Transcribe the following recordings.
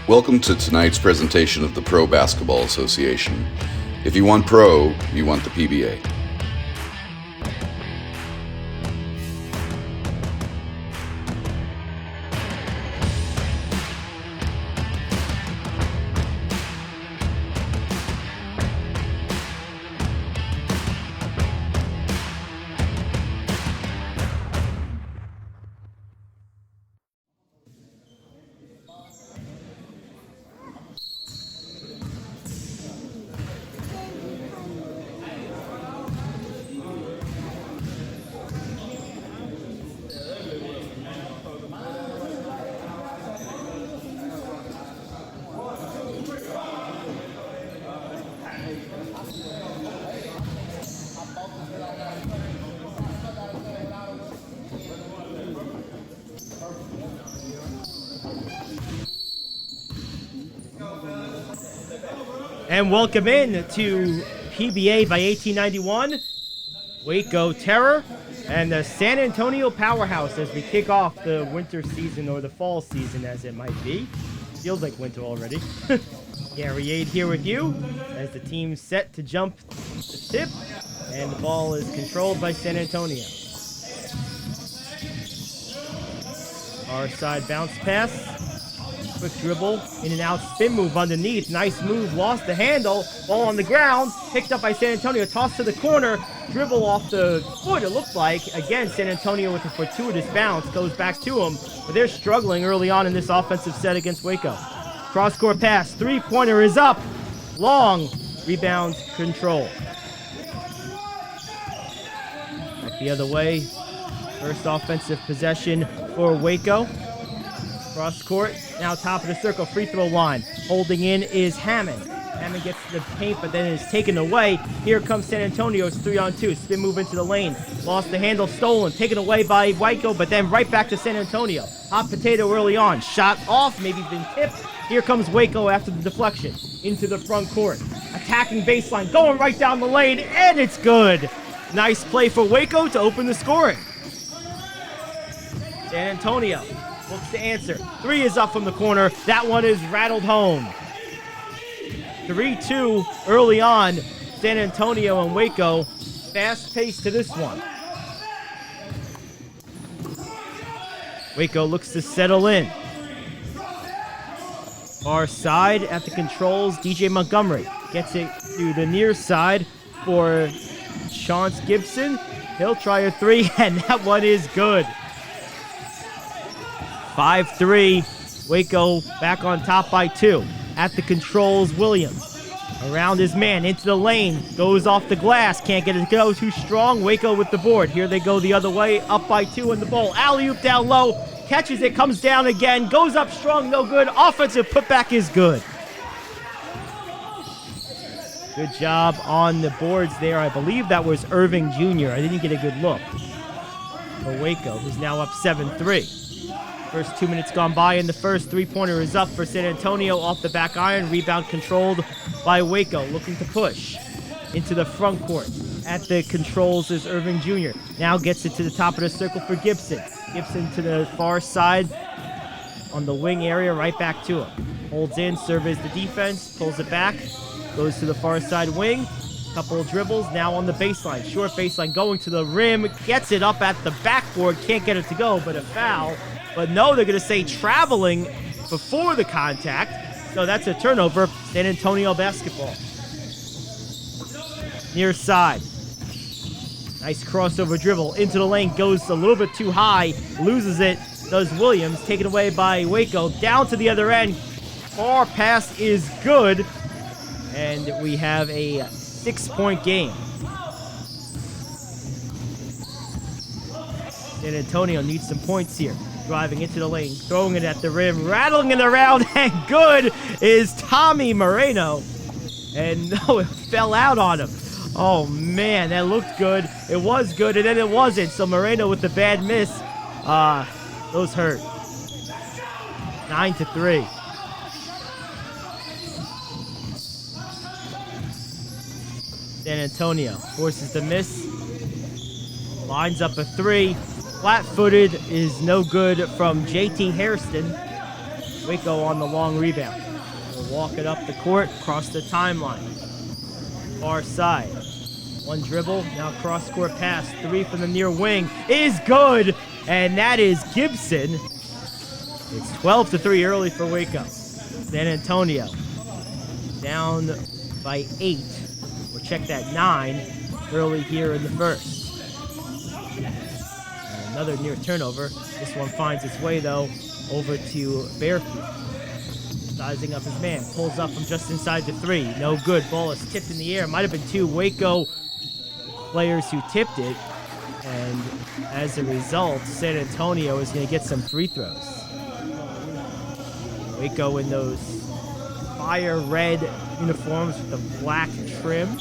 Welcome to tonight's presentation of the Pro Basketball Association. If you want pro, you want the PBA. And welcome in to PBA by 1891, Waco Terror, and the San Antonio Powerhouse as we kick off the winter season, or the fall season as it might be. Feels like winter already. Gary Yade here with you as the team's set to jump the tip, and the ball is controlled by San Antonio. Our side bounce pass. Quick dribble, in and out, spin move underneath. Nice move, lost the handle. Ball on the ground, picked up by San Antonio. Toss to the corner, dribble off the foot, it looked like. Again, San Antonio with a fortuitous bounce, goes back to him. But they're struggling early on in this offensive set against Waco. Cross-court pass, three-pointer is up. Long, rebound control. Back the other way. First offensive possession for Waco. Cross court, now top of the circle, free throw line. Holding in is Hammond. Hammond gets the paint, but then is taken away. Here comes San Antonio's 3-on-2. Spin move into the lane. Lost the handle, stolen. Taken away by Waco, but then right back to San Antonio. Hot potato early on. Shot off, maybe been tipped. Here comes Waco after the deflection. Into the front court. Attacking baseline, going right down the lane, and it's good. Nice play for Waco to open the scoring. San Antonio looks to answer. Three is up from the corner. That one is rattled home. 3-2 early on. San Antonio and Waco. Fast pace to this one. Waco looks to settle in. Far side at the controls. DJ Montgomery gets it to the near side for Chance Gibson. He'll try a three, and that one is good. 5-3, Waco back on top by 2. At the controls, Williams. Around his man, into the lane, goes off the glass, can't get it to go, too strong. Waco with the board. Here they go the other way, up by 2 in the bowl. Alley-oop down low, catches it, comes down again, goes up strong, no good. Offensive putback is good. Good job on the boards there. I believe that was Irving Jr. I didn't get a good look for Waco, who's now up 7-3. First 2 minutes gone by, and the first three-pointer is up for San Antonio off the back iron. Rebound controlled by Waco, looking to push into the front court. At the controls is Irving Jr. Now gets it to the top of the circle for Gibson. Gibson to the far side on the wing area, right back to him. Holds in, surveys the defense, pulls it back, goes to the far side wing. Couple of dribbles, now on the baseline. Short baseline, going to the rim, gets it up at the backboard, can't get it to go, but a foul. But no, they're going to say traveling before the contact. So that's a turnover. San Antonio basketball. Near side. Nice crossover dribble into the lane. Goes a little bit too high. Loses it. Does Williams. Taken away by Waco. Down to the other end. Far pass is good. And we have a 6-point game. San Antonio needs some points here. Driving into the lane, throwing it at the rim, rattling it around, and good is Tommy Moreno. And no, it fell out on him. Oh man, that looked good. It was good, and then it wasn't. So Moreno with the bad miss. Those hurt. 9-3. San Antonio forces the miss. Lines up a 3. Flat-footed is no good from JT Hairston. Waco on the long rebound. We'll walk it up the court, across the timeline. Far side. One dribble, now cross-court pass. 3 from the near wing is good, and that is Gibson. It's 12-3 early for Waco. San Antonio down by 8. Or check that 9 early here in the first. And another near turnover. This one finds its way, though, over to Barefield. Sizing up his man. Pulls up from just inside the 3. No good. Ball is tipped in the air. Might have been 2 Waco players who tipped it. And as a result, San Antonio is going to get some free throws. Waco in those fire red uniforms with the black trim.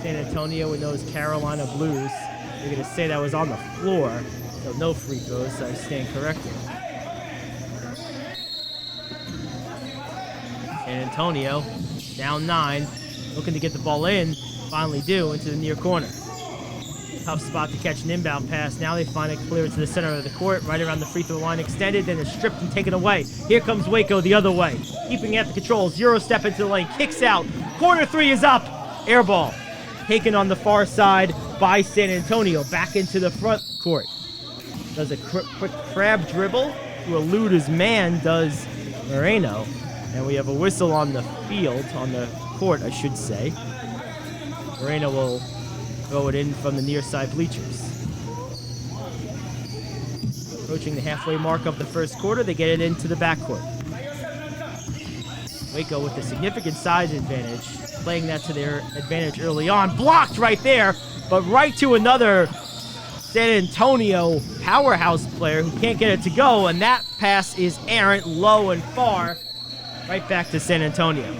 San Antonio in those Carolina blues. They're going to say that was on the floor, so no free throws. I stand corrected. San Antonio down 9, looking to get the ball in. Finally do, into the near corner. Tough spot to catch an inbound pass. Now they find it clear to the center of the court, right around the free throw line, extended, then it's stripped and taken away. Here comes Waco the other way, keeping at the controls. Euro step into the lane, kicks out. Corner 3 is up. Air ball. Taken on the far side by San Antonio. Back into the front court. Does a quick crab dribble to elude his man, does Moreno. And we have a whistle on the field, on the court, I should say. Moreno will throw it in from the near side bleachers. Approaching the halfway mark of the first quarter, they get it into the backcourt. Waco with a significant size advantage, playing that to their advantage early on. Blocked right there, but right to another San Antonio powerhouse player who can't get it to go, and that pass is errant, low and far, right back to San Antonio.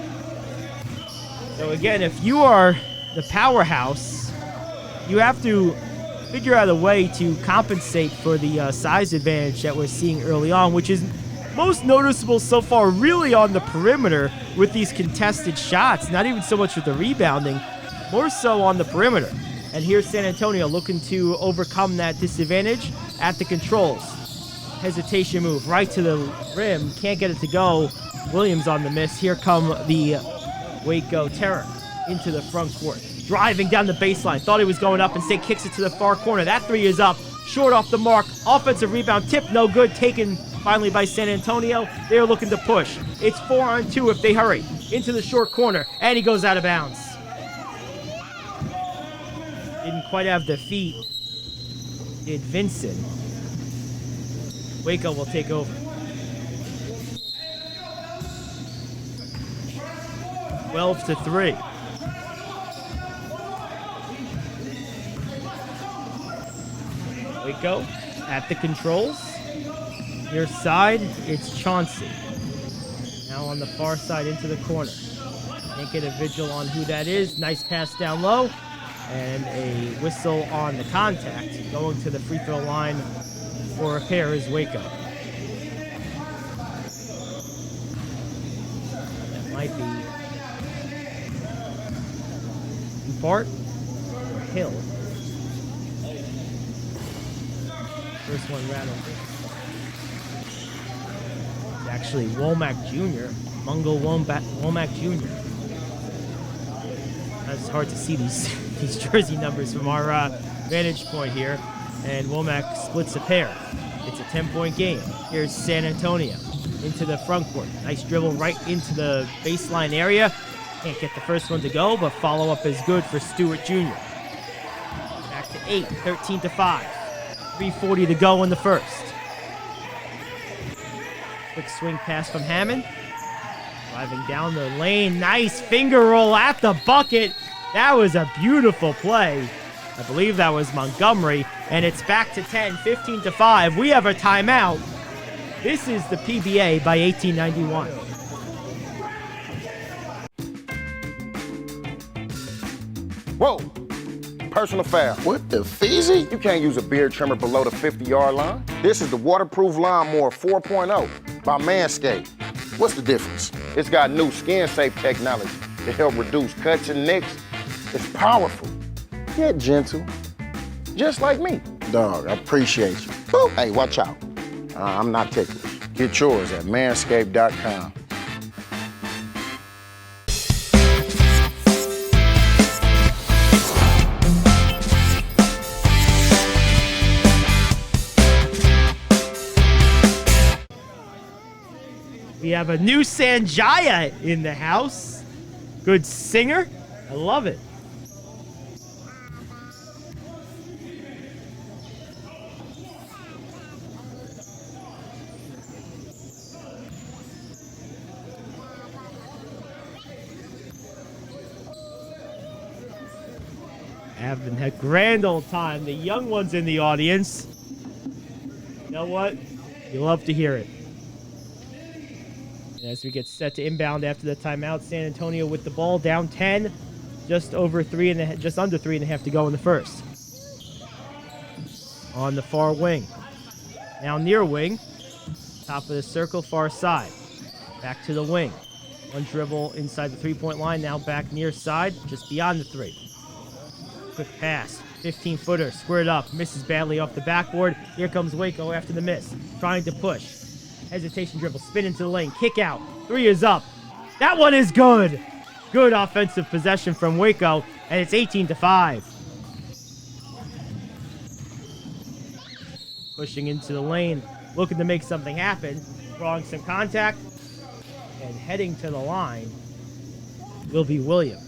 So again, if you are the powerhouse, you have to figure out a way to compensate for the size advantage that we're seeing early on, which is most noticeable so far really on the perimeter with these contested shots, not even so much with the rebounding, more so on the perimeter. And here's San Antonio looking to overcome that disadvantage at the controls. Hesitation move right to the rim, can't get it to go. Williams on the miss. Here come the Waco Terror into the front court. Driving down the baseline. Thought he was going up, instead kicks it to the far corner. That 3 is up. Short off the mark. Offensive rebound. Tip no good. Taken finally by San Antonio. They're looking to push. It's 4-on-2 if they hurry. Into the short corner. And he goes out of bounds. Didn't quite have the feet. Did Vincent. Waco will take over. 12-3. Waco at the controls. Near side, it's Chauncey. Now on the far side into the corner. Can't get a vigil on who that is. Nice pass down low. And a whistle on the contact. Going to the free throw line for a pair is Waco. That might be Bart or Hill. First one rattled. It's actually Womack Jr. Mungo Womack Jr. It's hard to see these jersey numbers from our vantage point here. And Womack splits a pair. It's a 10-point game. Here's San Antonio into the front court. Nice dribble right into the baseline area. Can't get the first one to go, but follow-up is good for Stewart Jr. Back to 8, 13-5. 3:40 to go in the first. Quick swing pass from Hammond. Driving down the lane. Nice finger roll at the bucket. That was a beautiful play. I believe that was Montgomery. And it's back to 10, 15-5. We have a timeout. This is the PBA by 1891. Whoa! Personal foul. What the feezy? You can't use a beard trimmer below the 50-yard line. This is the waterproof lawnmower 4.0. By Manscaped. What's the difference? It's got new skin-safe technology to help reduce cuts and nicks. It's powerful, yet gentle, just like me. Dog, I appreciate you. Woo. Hey, watch out. I'm not ticklish. Get yours at manscaped.com. We have a new Sanjaya in the house. Good singer. I love it. Having a grand old time. The young ones in the audience. You know what? You love to hear it. And as we get set to inbound after the timeout, San Antonio with the ball down 10, just under 3.5 to go in the first. On the far wing. Now near wing. Top of the circle, far side. Back to the wing. One dribble inside the three-point line, now back near side, just beyond the three. Quick pass, 15-footer, squared up, misses badly off the backboard. Here comes Waco after the miss, trying to push. Hesitation dribble, spin into the lane, kick out. Three is up. That one is good. Good offensive possession from Waco, and it's 18-5. Pushing into the lane, looking to make something happen, drawing some contact, and heading to the line will be Williams.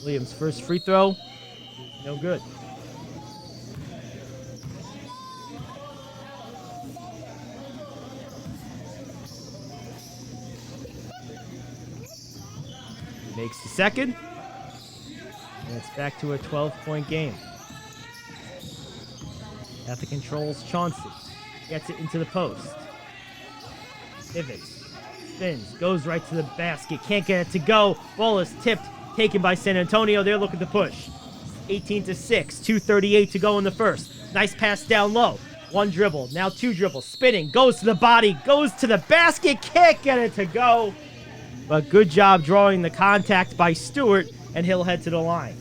Williams' first free throw, no good. He makes the second, and it's back to a 12-point game. At the controls, Chauncey gets it into the post. Pivots, spins, goes right to the basket, can't get it to go. Ball is tipped. Taken by San Antonio. They're looking to push. 18-6. 2:38 to go in the first. Nice pass down low. One dribble. Now two dribbles. Spinning. Goes to the body. Goes to the basket. Can't get it to go. But good job drawing the contact by Stewart, and he'll head to the line.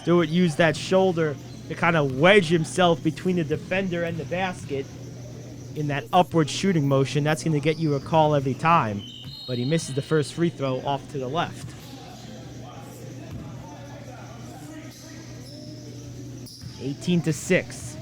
Stewart used that shoulder to kind of wedge himself between the defender and the basket in that upward shooting motion. That's going to get you a call every time. But he misses the first free throw off to the left. (18-6).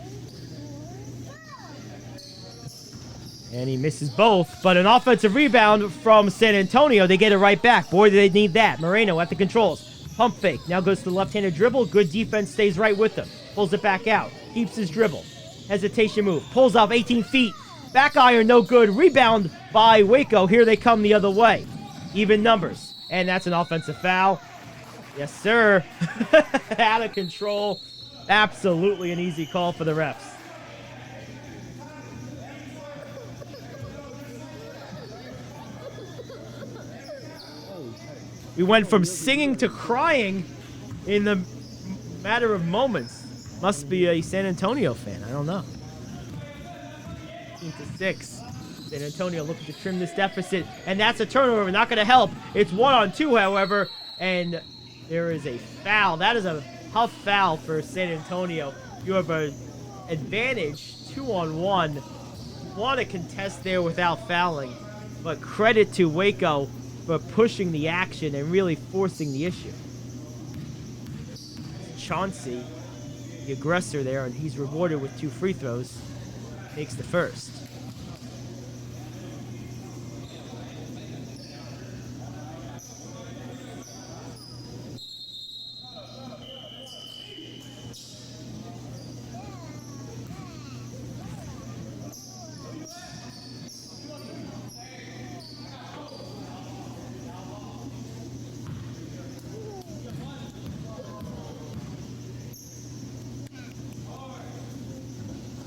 And he misses both, but an offensive rebound from San Antonio. They get it right back. Boy, do they need that. Moreno at the controls. Pump fake. Now goes to the left-handed dribble. Good defense, stays right with him. Pulls it back out. Keeps his dribble. Hesitation move. Pulls off 18 feet. Back iron, no good. Rebound by Waco. Here they come the other way. Even numbers. And that's an offensive foul. Yes, sir. Out of control. Absolutely an easy call for the refs. We went from singing to crying in the matter of moments. Must be a San Antonio fan. I don't know. 18-6. San Antonio looking to trim this deficit, and that's a turnover. Not going to help. It's 1-on-2, however, and there is a foul. That is a tough foul for San Antonio. You have an advantage, 2-on-1. You want to contest there without fouling, but credit to Waco for pushing the action and really forcing the issue. Chauncey, the aggressor there, and he's rewarded with 2 free throws. Takes the first.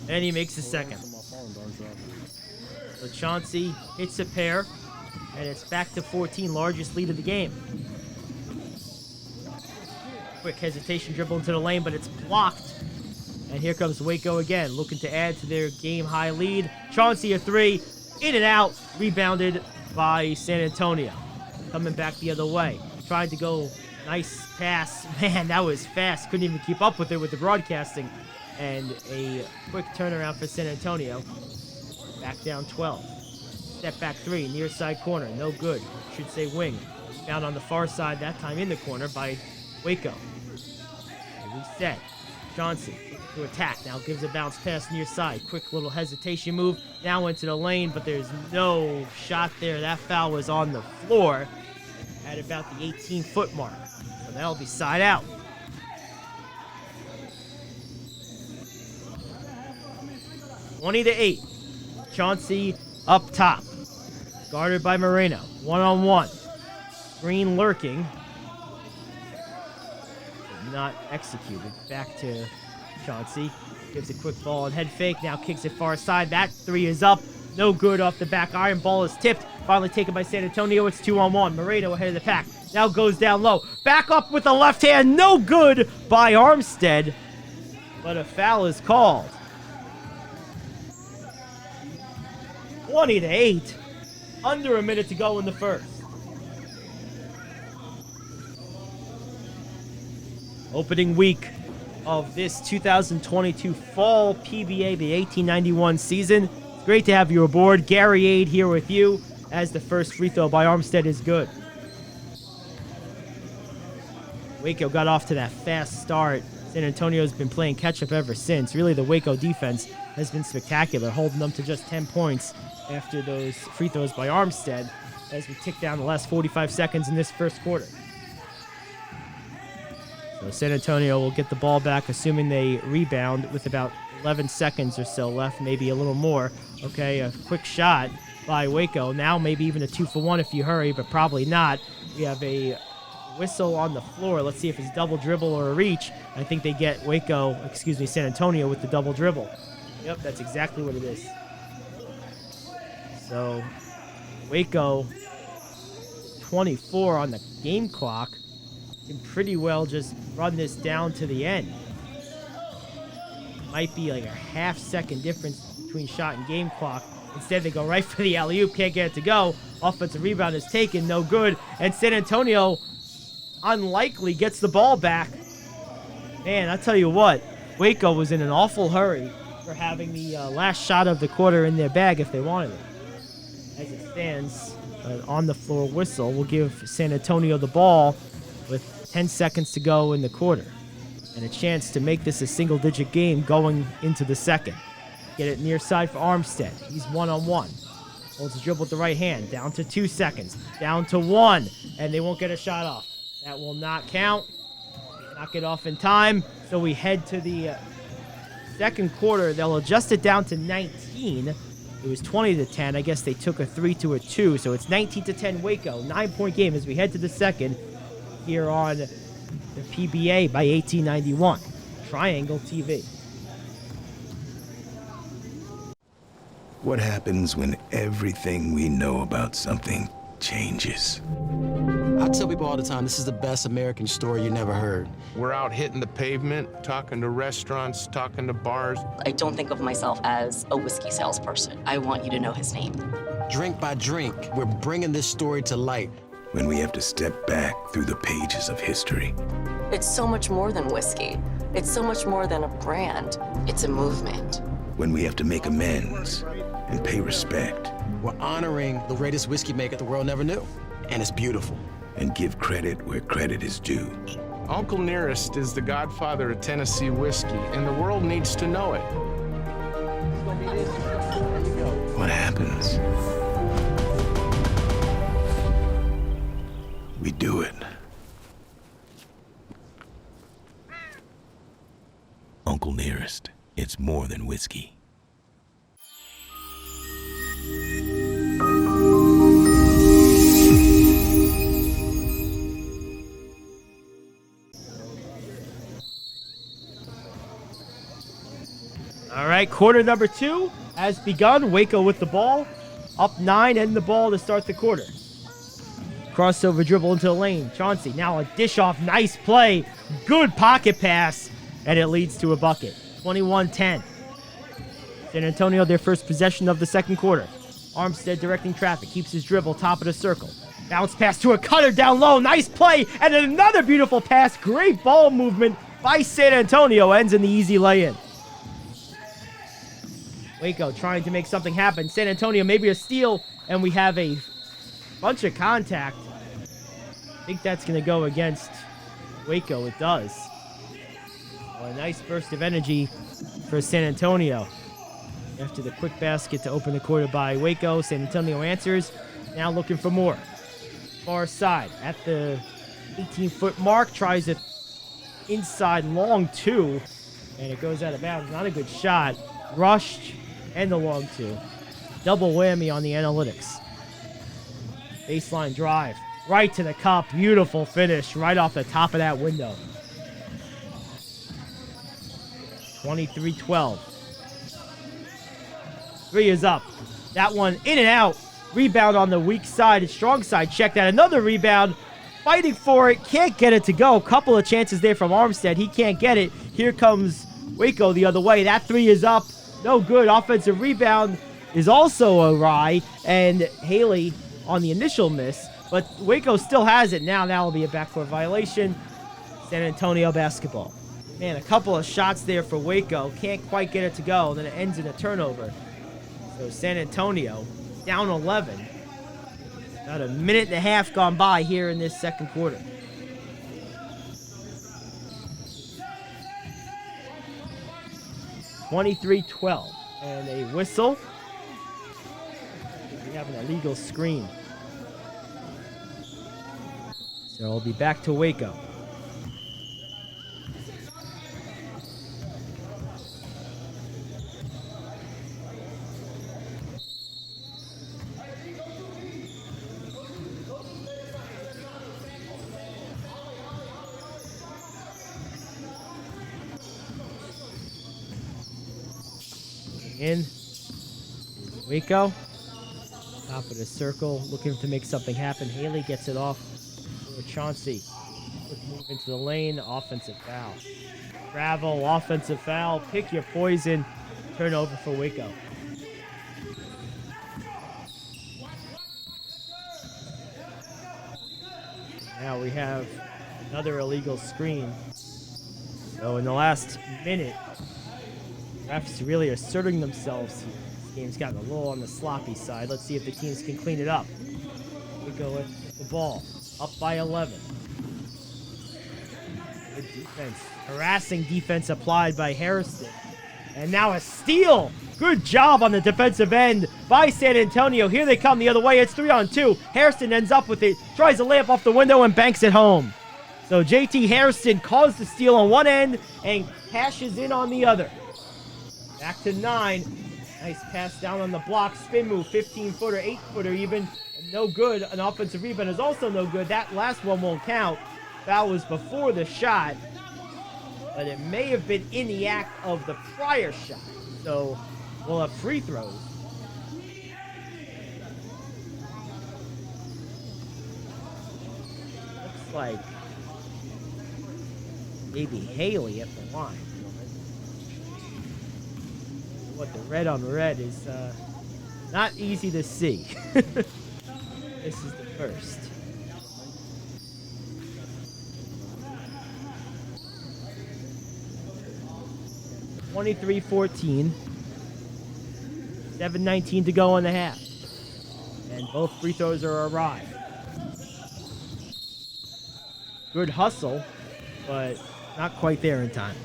And he makes the second. So But Chauncey hits a pair, and it's back to 14, largest lead of the game. Quick hesitation dribble into the lane, but it's blocked. And here comes Waco again, looking to add to their game-high lead. Chauncey a three, in and out, rebounded by San Antonio. Coming back the other way. Tried to go, nice pass. Man, that was fast. Couldn't even keep up with it with the broadcasting. And a quick turnaround for San Antonio. Back down 12. Step back three, near side corner, no good. Should say wing. Found on the far side, that time in the corner by Waco. Reset. Chauncey to attack. Now gives a bounce pass near side. Quick little hesitation move. Now into the lane, but there's no shot there. That foul was on the floor at about the 18-foot mark. So that'll be side out. (20-8). Chauncey up top. Guarded by Moreno. One-on-one. Screen lurking. Not executed. Back to Chauncey. Gives a quick ball and head fake. Now kicks it far side. That three is up. No good off the back iron. Ball is tipped. Finally taken by San Antonio. It's 2-on-1. Moreno ahead of the pack. Now goes down low. Back up with the left hand. No good by Armstead. But a foul is called. 20-8. Under a minute to go in the first. Opening week of this 2022 fall PBA, the 1891 season. It's great to have you aboard. Gary Aid here with you as the first free throw by Armstead is good. Waco got off to that fast start. San Antonio's been playing catch-up ever since. Really, the Waco defense has been spectacular, holding them to just 10 points after those free throws by Armstead as we tick down the last 45 seconds in this first quarter. So San Antonio will get the ball back, assuming they rebound with about 11 seconds or so left, maybe a little more. Okay, a quick shot by Waco. Now maybe even a 2-for-1 if you hurry, but probably not. We have a whistle on the floor. Let's see if it's double dribble or a reach. I think they get San Antonio with the double dribble. Yep, that's exactly what it is. So Waco, 24 on the game clock, can pretty well just run this down to the end. Might be like a half-second difference between shot and game clock. Instead, they go right for the alley-oop, can't get it to go. Offensive rebound is taken, no good. And San Antonio, unlikely, gets the ball back. Man, I'll tell you what, Waco was in an awful hurry for having the last shot of the quarter in their bag if they wanted it. As it stands, on the floor whistle will give San Antonio the ball with 10 seconds to go in the quarter. And a chance to make this a single-digit game going into the second. Get it near side for Armstead. He's one-on-one. Holds the dribble with the right hand. Down to 2 seconds. Down to 1. And they won't get a shot off. That will not count. Knock it off in time. So we head to the second quarter. They'll adjust it down to 19. It was 20-10. I guess they took a 3 to a 2. So it's 19-10 Waco. 9-point game as we head to the second here on the PBA by 1891. Triangle TV. What happens when everything we know about something changes? I tell people all the time, this is the best American story you never heard. We're out hitting the pavement, talking to restaurants, talking to bars. I don't think of myself as a whiskey salesperson. I want you to know his name. Drink by drink, we're bringing this story to light. When we have to step back through the pages of history. It's so much more than whiskey. It's so much more than a brand. It's a movement. When we have to make amends and pay respect. We're honoring the greatest whiskey maker the world never knew. And it's beautiful. And give credit where credit is due. Uncle Nearest is the godfather of Tennessee whiskey, and the world needs to know it. What happens? We do it. Uncle Nearest, it's more than whiskey. All right, quarter number 2 has begun. Waco with the ball. up 9 and the ball to start the quarter. Crossover dribble into the lane. Chauncey now a dish off. Nice play. Good pocket pass. And it leads to a bucket. 21-10. San Antonio, their first possession of the second quarter. Armstead directing traffic. Keeps his dribble. Top of the circle. Bounce pass to a cutter down low. Nice play. And another beautiful pass. Great ball movement by San Antonio. Ends in the easy lay-in. Waco trying to make something happen. San Antonio maybe a steal. And we have a bunch of contact. I think that's going to go against Waco. It does. Well, a nice burst of energy for San Antonio. After the quick basket to open the quarter by Waco, San Antonio answers. Now looking for more. Far side at the 18-foot mark. Tries it inside long 2. And it goes out of bounds. Not a good shot. Rushed and the long 2. Double whammy on the analytics. Baseline drive. Right to the cup. Beautiful finish. Right off the top of that window. 23-12. 3 is up. That one in and out. Rebound on the weak side. Strong side. Check that. Another rebound. Fighting for it. Can't get it to go. Couple of chances there from Armstead. He can't get it. Here comes Waco the other way. That 3 is up. No good. Offensive rebound is also awry. And Haley on the initial miss. But Waco still has it now. That will be a backcourt violation. San Antonio basketball. Man, a couple of shots there for Waco. Can't quite get it to go. Then it ends in a turnover. So San Antonio down 11. About a minute and a half gone by here in this second quarter. (23-12) and a whistle. We have an illegal screen. So it'll be back to Waco. In Waco, top of the circle, looking to make something happen. Haley gets it off for Chauncey. Quick move into the lane, offensive foul. Travel, offensive foul, pick your poison, turnover for Waco. Now we have another illegal screen. So in the last minute, refs really asserting themselves here. This game's gotten a little on the sloppy side. Let's see if the teams can clean it up. We go with the ball. Up by 11. Good defense. Harassing defense applied by Harrison. And now a steal. Good job on the defensive end by San Antonio. Here they come the other way. It's 3-on-2. Harrison ends up with it. Tries to lay up off the window and banks it home. So JT Harrison caused the steal on one end and cashes in on the other. Back to 9. Nice pass down on the block. Spin move. 15-footer, 8-footer even. And no good. An offensive rebound is also no good. That last one won't count. Foul was before the shot. But it may have been in the act of the prior shot. So we'll have free throws. Looks like maybe Haley at the line. What the red on red is not easy to see. This is the first. (23-14). 7:19 to go in the half. And both free throws are awry. Good hustle, but not quite there in time.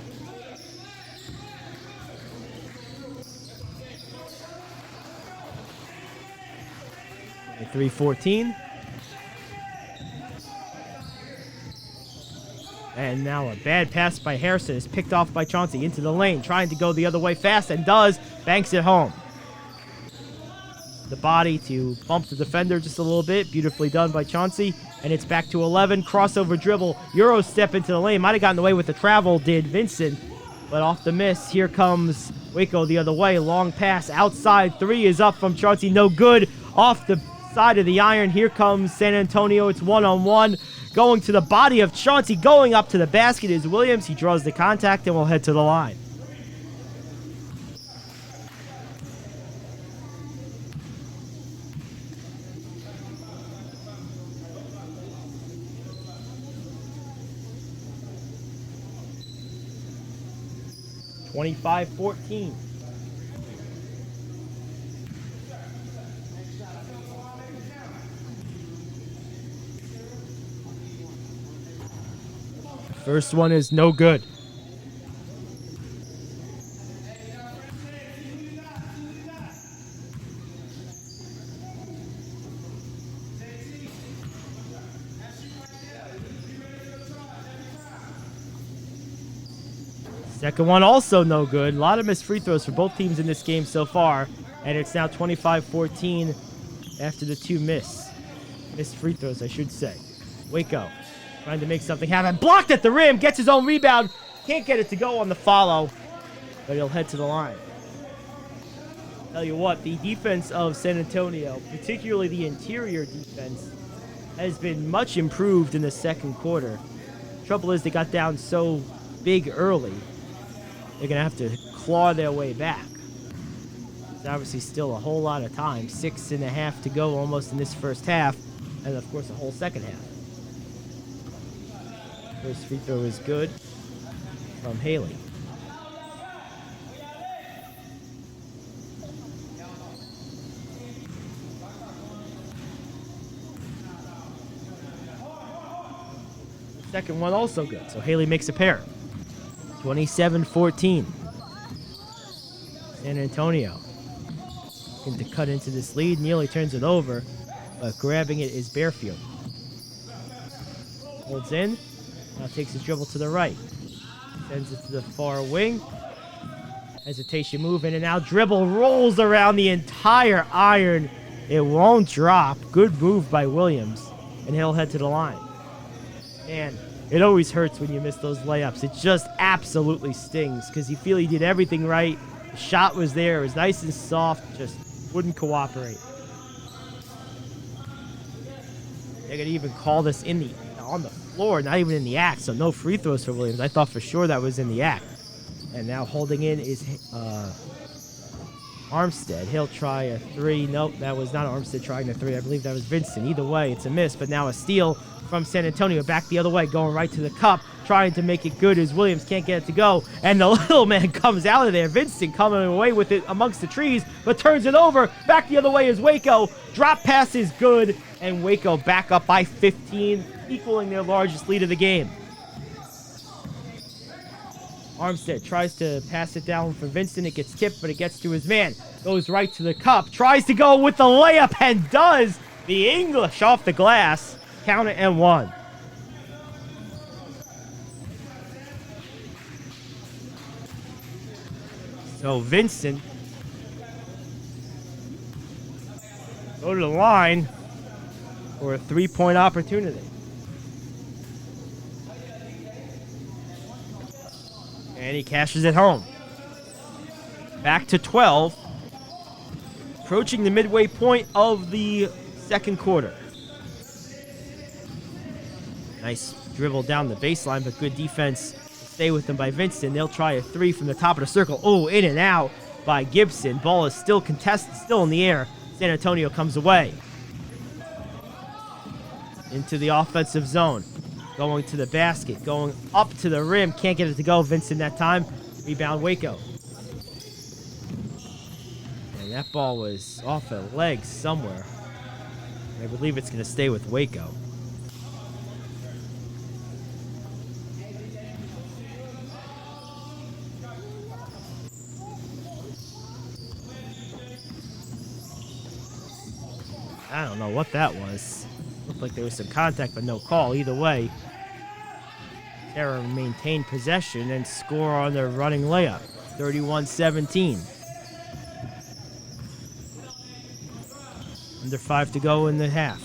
3-14. And now a bad pass by Harrison is picked off by Chauncey into the lane, trying to go the other way fast, and does. Banks it home. The body to bump the defender just a little bit. Beautifully done by Chauncey. And it's back to 11. Crossover dribble. Euro step into the lane. Might have gotten away with the travel, did Vincent. But off the miss, here comes Waco the other way. Long pass outside. 3 is up from Chauncey. No good. Off the side of the iron. Here comes San Antonio. It's one-on-one. Going to the body of Chauncey. Going up to the basket is Williams. He draws the contact and will head to the line. (25-14). First one is no good. Second one also no good. A lot of missed free throws for both teams in this game so far. And it's now 25-14 after the 2 missed free throws, I should say. Waco trying to make something happen. Blocked at the rim. Gets his own rebound. Can't get it to go on the follow. But he'll head to the line. Tell you what, the defense of San Antonio, particularly the interior defense, has been much improved in the second quarter. Trouble is they got down so big early. They're going to have to claw their way back. There's obviously still a whole lot of time. 6.5 to go almost in this first half. And, of course, a whole second half. First free throw is good from Haley. Second one also good. So Haley makes a pair. 27-14. San Antonio looking to cut into this lead. Nearly turns it over, but grabbing it is Bearfield. Holds in. Now takes his dribble to the right. Sends it to the far wing. Hesitation move in and out. Dribble rolls around the entire iron. It won't drop. Good move by Williams. And he'll head to the line. And it always hurts when you miss those layups. It just absolutely stings because you feel he did everything right. The shot was there. It was nice and soft. Just wouldn't cooperate. They're going to even call this on the floor, not even in the act. So no free throws for Williams. I thought for sure that was in the act. And now holding in is Armstead. He'll try a 3. Nope, that was not Armstead trying a 3. I believe that was Vincent. Either way, it's a miss. But now a steal from San Antonio. Back the other way, going right to the cup. Trying to make it good as Williams can't get it to go. And the little man comes out of there. Vincent coming away with it amongst the trees, but turns it over. Back the other way is Waco. Drop pass is good. And Waco back up by 15, equaling their largest lead of the game. Armstead tries to pass it down for Vincent. It gets tipped, but it gets to his man. Goes right to the cup. Tries to go with the layup and does. The English off the glass. Count it and 1. So Vincent go to the line for a 3-point opportunity. And he cashes it home. Back to 12. Approaching the midway point of the second quarter. Nice dribble down the baseline, but good defense to stay with them by Vincent. They'll try a 3 from the top of the circle. Oh, in and out by Gibson. Ball is still contested, still in the air. San Antonio comes away. Into the offensive zone. Going to the basket. Going up to the rim. Can't get it to go. Vincent that time. Rebound Waco. And that ball was off a leg somewhere. I believe it's going to stay with Waco. I don't know what that was. Looked like there was some contact, but no call. Either way, Terra maintained possession and score on their running layup. 31-17. Under 5 to go in the half.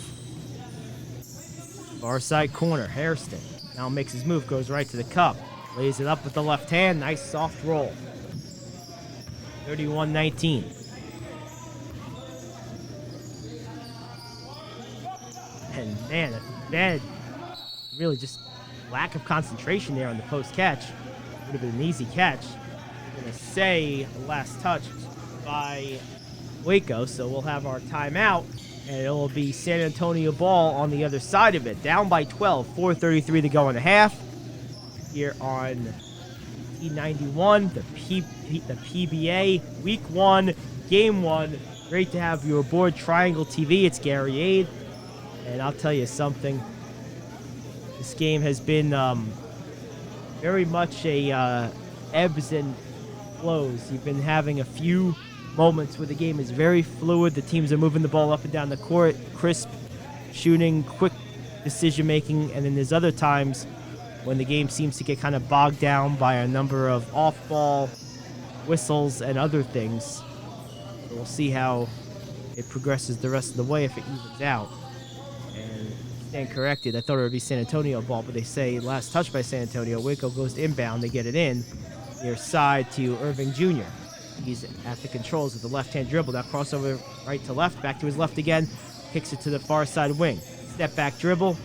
Far side corner, Hairston. Now makes his move, goes right to the cup. Lays it up with the left hand. Nice soft roll. 31-19. And man, bad, really just lack of concentration there on the post catch. Would have been an easy catch. I'm going to say last touch by Waco, so we'll have our timeout, and it'll be San Antonio ball on the other side of it. Down by 12, 4:33 to go in the half. Here on T91, the PBA, Week 1, Game 1. Great to have you aboard Triangle TV. It's Gary Ade, and I'll tell you something. This game has been very much a ebbs and flows. You've been having a few moments where the game is very fluid. The teams are moving the ball up and down the court, crisp shooting, quick decision making, and then there's other times when the game seems to get kind of bogged down by a number of off-ball whistles and other things. So we'll see how it progresses the rest of the way if it evens out. And stand corrected, I thought it would be San Antonio ball, but they say last touch by San Antonio. Waco goes to inbound, they get it in. Near side to Irving Jr. He's at the controls with the left-hand dribble. Now crossover right to left, back to his left again. Kicks it to the far side wing. Step back dribble.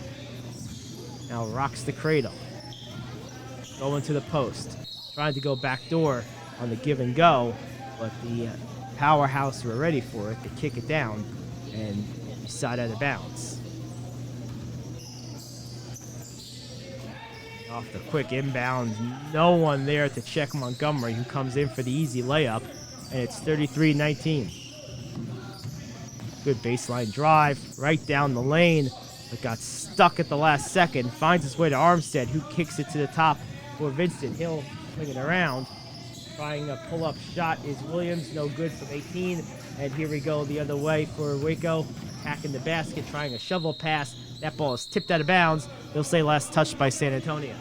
Now rocks the cradle. Going to the post. Trying to go back door on the give and go, but the Powerhouse were ready for it to kick it down and side out of bounds. Off the quick inbound, no one there to check Montgomery, who comes in for the easy layup, and it's 33-19. Good baseline drive, right down the lane, but got stuck at the last second. Finds his way to Armstead, who kicks it to the top for Vincent. He'll swing it around. Trying a pull-up shot is Williams, no good from 18. And here we go the other way for Waco, attacking the basket, trying a shovel pass. That ball is tipped out of bounds. They'll say last touched by San Antonio.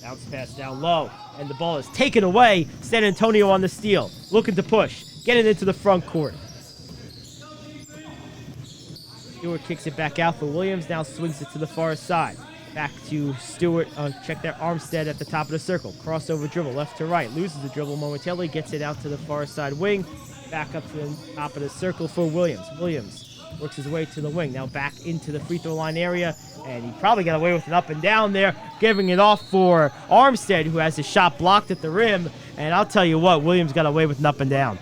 Bounce pass down low, and the ball is taken away. San Antonio on the steal, looking to push, get it into the front court. Stewart kicks it back out for Williams, now swings it to the far side. Back to Stewart, check that Armstead at the top of the circle. Crossover dribble, left to right, loses the dribble momentarily, gets it out to the far side wing. Back up to the top of the circle for Williams. Williams works his way to the wing, now back into the free throw line area, and he probably got away with an up and down there, giving it off for Armstead, who has his shot blocked at the rim. And I'll tell you what, Williams got away with an up and down.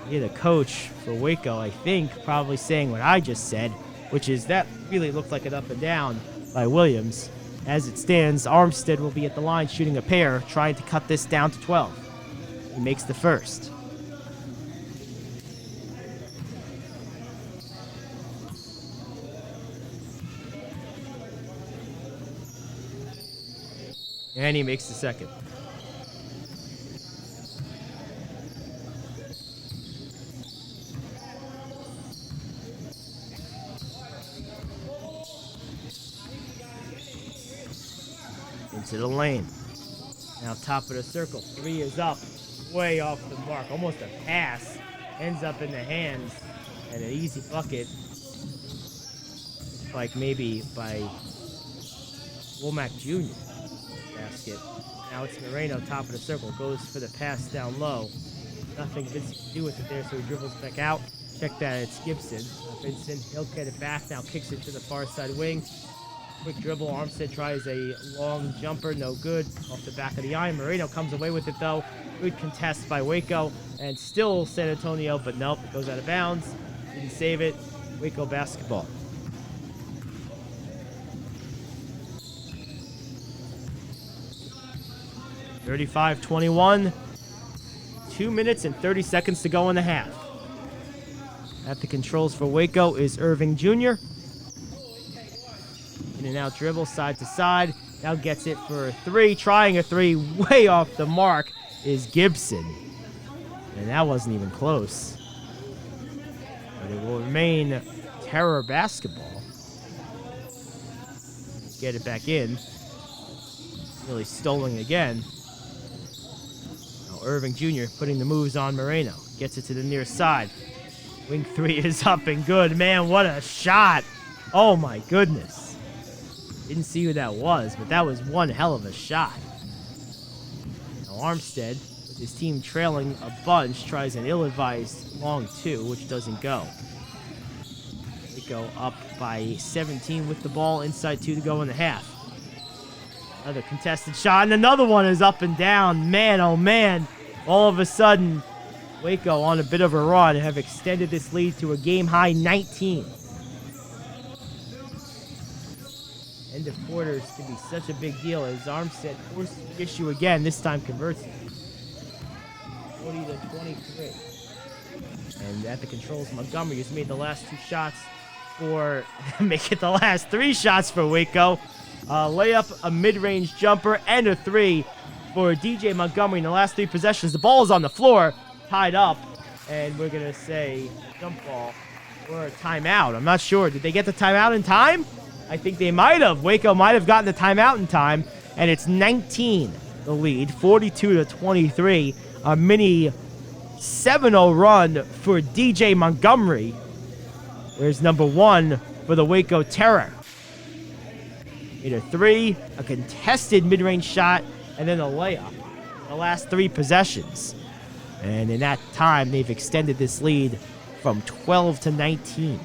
Yeah, the coach for Waco, I think, probably saying what I just said, which is that really looked like an up and down by Williams. As it stands, Armstead will be at the line shooting a pair, trying to cut this down to 12. He makes the first. And he makes the second. Into the lane. Now top of the circle. Three is up. Way off the mark. Almost a pass. Ends up in the hands. And an easy bucket. Like maybe by Womack Jr. Basket. Now it's Moreno, top of the circle. Goes for the pass down low. Nothing Vincent can do with it there, so he dribbles back out. Check that, it's Gibson. Vincent, he'll get it back. Now kicks it to the far side wing. Quick dribble. Armstead tries a long jumper. No good. Off the back of the iron. Moreno comes away with it, though. Good contest by Waco. And still San Antonio, but nope. It goes out of bounds. Didn't save it. Waco basketball. (35-21). 2 minutes and 30 seconds to go in the half. At the controls for Waco is Irving Jr. In and out dribble, side to side. Now gets it for a three. Trying a three way off the mark is Gibson. And that wasn't even close. But it will remain Terror basketball. Get it back in. Really stolen again. Now Irving Jr. putting the moves on Moreno. Gets it to the near side. Wing 3 is up and good. Man, what a shot. Oh, my goodness. Didn't see who that was, but that was one hell of a shot. Now Armstead, with his team trailing a bunch, tries an ill-advised long 2, which doesn't go. Waco up by 17 with the ball, inside 2 to go in the half. Another contested shot, and another one is up and down. Man, oh man. All of a sudden, Waco on a bit of a run have extended this lead to a game-high 19. End of quarters can be such a big deal as Armstead forces the issue again, this time converts it. 40 to 23. And at the controls, Montgomery has made the last 2 shots for, make it the last 3 shots for Waco. Layup, a mid-range jumper, and a 3 for DJ Montgomery in the last 3 possessions. The ball is on the floor, tied up, and we're going to say jump ball or a timeout. I'm not sure. Did they get the timeout in time? I think they might have. Waco might have gotten the timeout in time, and it's 19, the lead, 42 to 23. A mini 7-0 run for DJ Montgomery. There's number 1 for the Waco Terror. Made a 3, a contested mid-range shot, and then a layup. The last 3 possessions. And in that time, they've extended this lead from 12 to 19.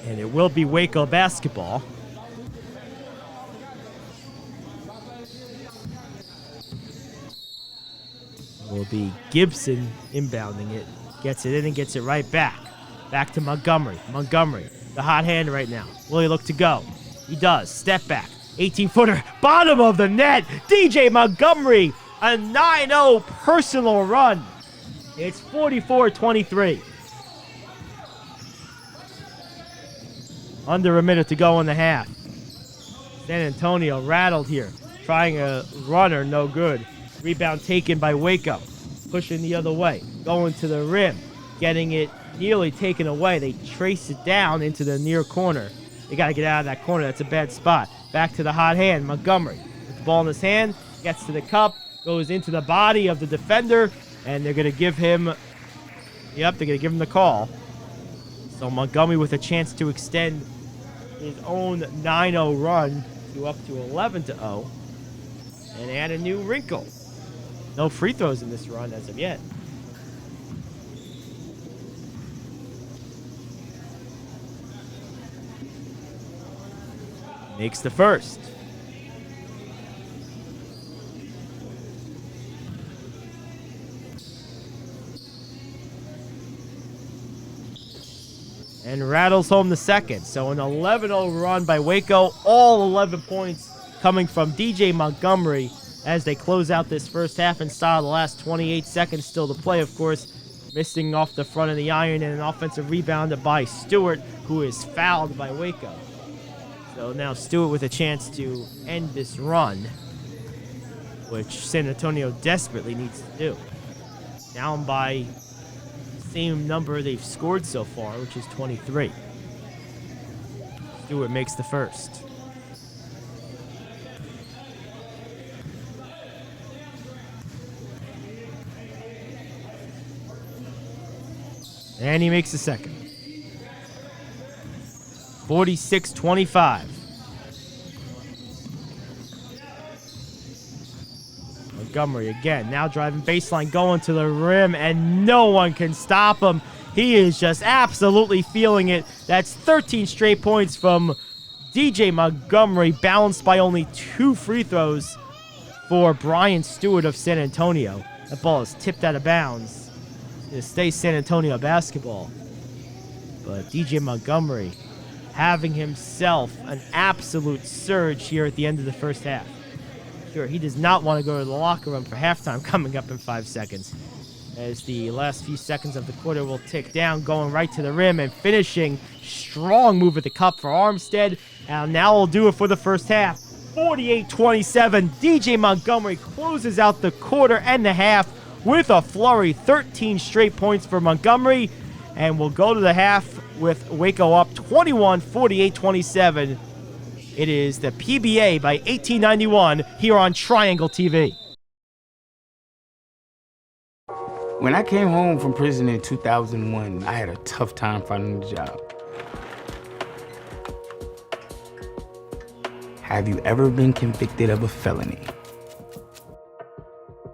And it will be Waco basketball. Will be Gibson inbounding it. Gets it in and gets it right back. Back to Montgomery. Montgomery, the hot hand right now. Will he look to go? He does. Step back. 18-footer. Bottom of the net. DJ Montgomery. A 9-0 personal run. It's 44-23. Under a minute to go in the half. San Antonio rattled here. Trying a runner, no good. Rebound taken by Waco. Pushing the other way. Going to the rim. Getting it nearly taken away. They trace it down into the near corner. They got to get out of that corner. That's a bad spot. Back to the hot hand. Montgomery. With the ball in his hand. Gets to the cup. Goes into the body of the defender. And they're going to give him... Yep, they're going to give him the call. So Montgomery with a chance to extend his own 9-0 run to up to 11-0. And add a new wrinkle. No free throws in this run as of yet. Makes the first. And rattles home the second. So an 11-0 run by Waco. All 11 points coming from DJ Montgomery as they close out this first half in style. The last 28 seconds still to play, of course. Missing off the front of the iron and an offensive rebound by Stewart, who is fouled by Waco. So now Stewart with a chance to end this run, which San Antonio desperately needs to do. Down by the same number they've scored so far, which is 23. Stewart makes the first. And he makes the second. 46-25. Montgomery again, now driving baseline, going to the rim, and no one can stop him. He is just absolutely feeling it. That's 13 straight points from DJ Montgomery, balanced by only 2 free throws for Brian Stewart of San Antonio. That ball is tipped out of bounds. To stay San Antonio basketball. But DJ Montgomery having himself an absolute surge here at the end of the first half. Sure, he does not want to go to the locker room for halftime coming up in 5 seconds. As the last few seconds of the quarter will tick down, going right to the rim and finishing. Strong move at the cup for Armstead. And now will do it for the first half. 48-27. DJ Montgomery closes out the quarter and the half with a flurry. 13 straight points for Montgomery. And we'll go to the half with Waco up 21, 48, 27. It is the PBA by 1891 here on Triangle TV. When I came home from prison in 2001, I had a tough time finding a job. Have you ever been convicted of a felony?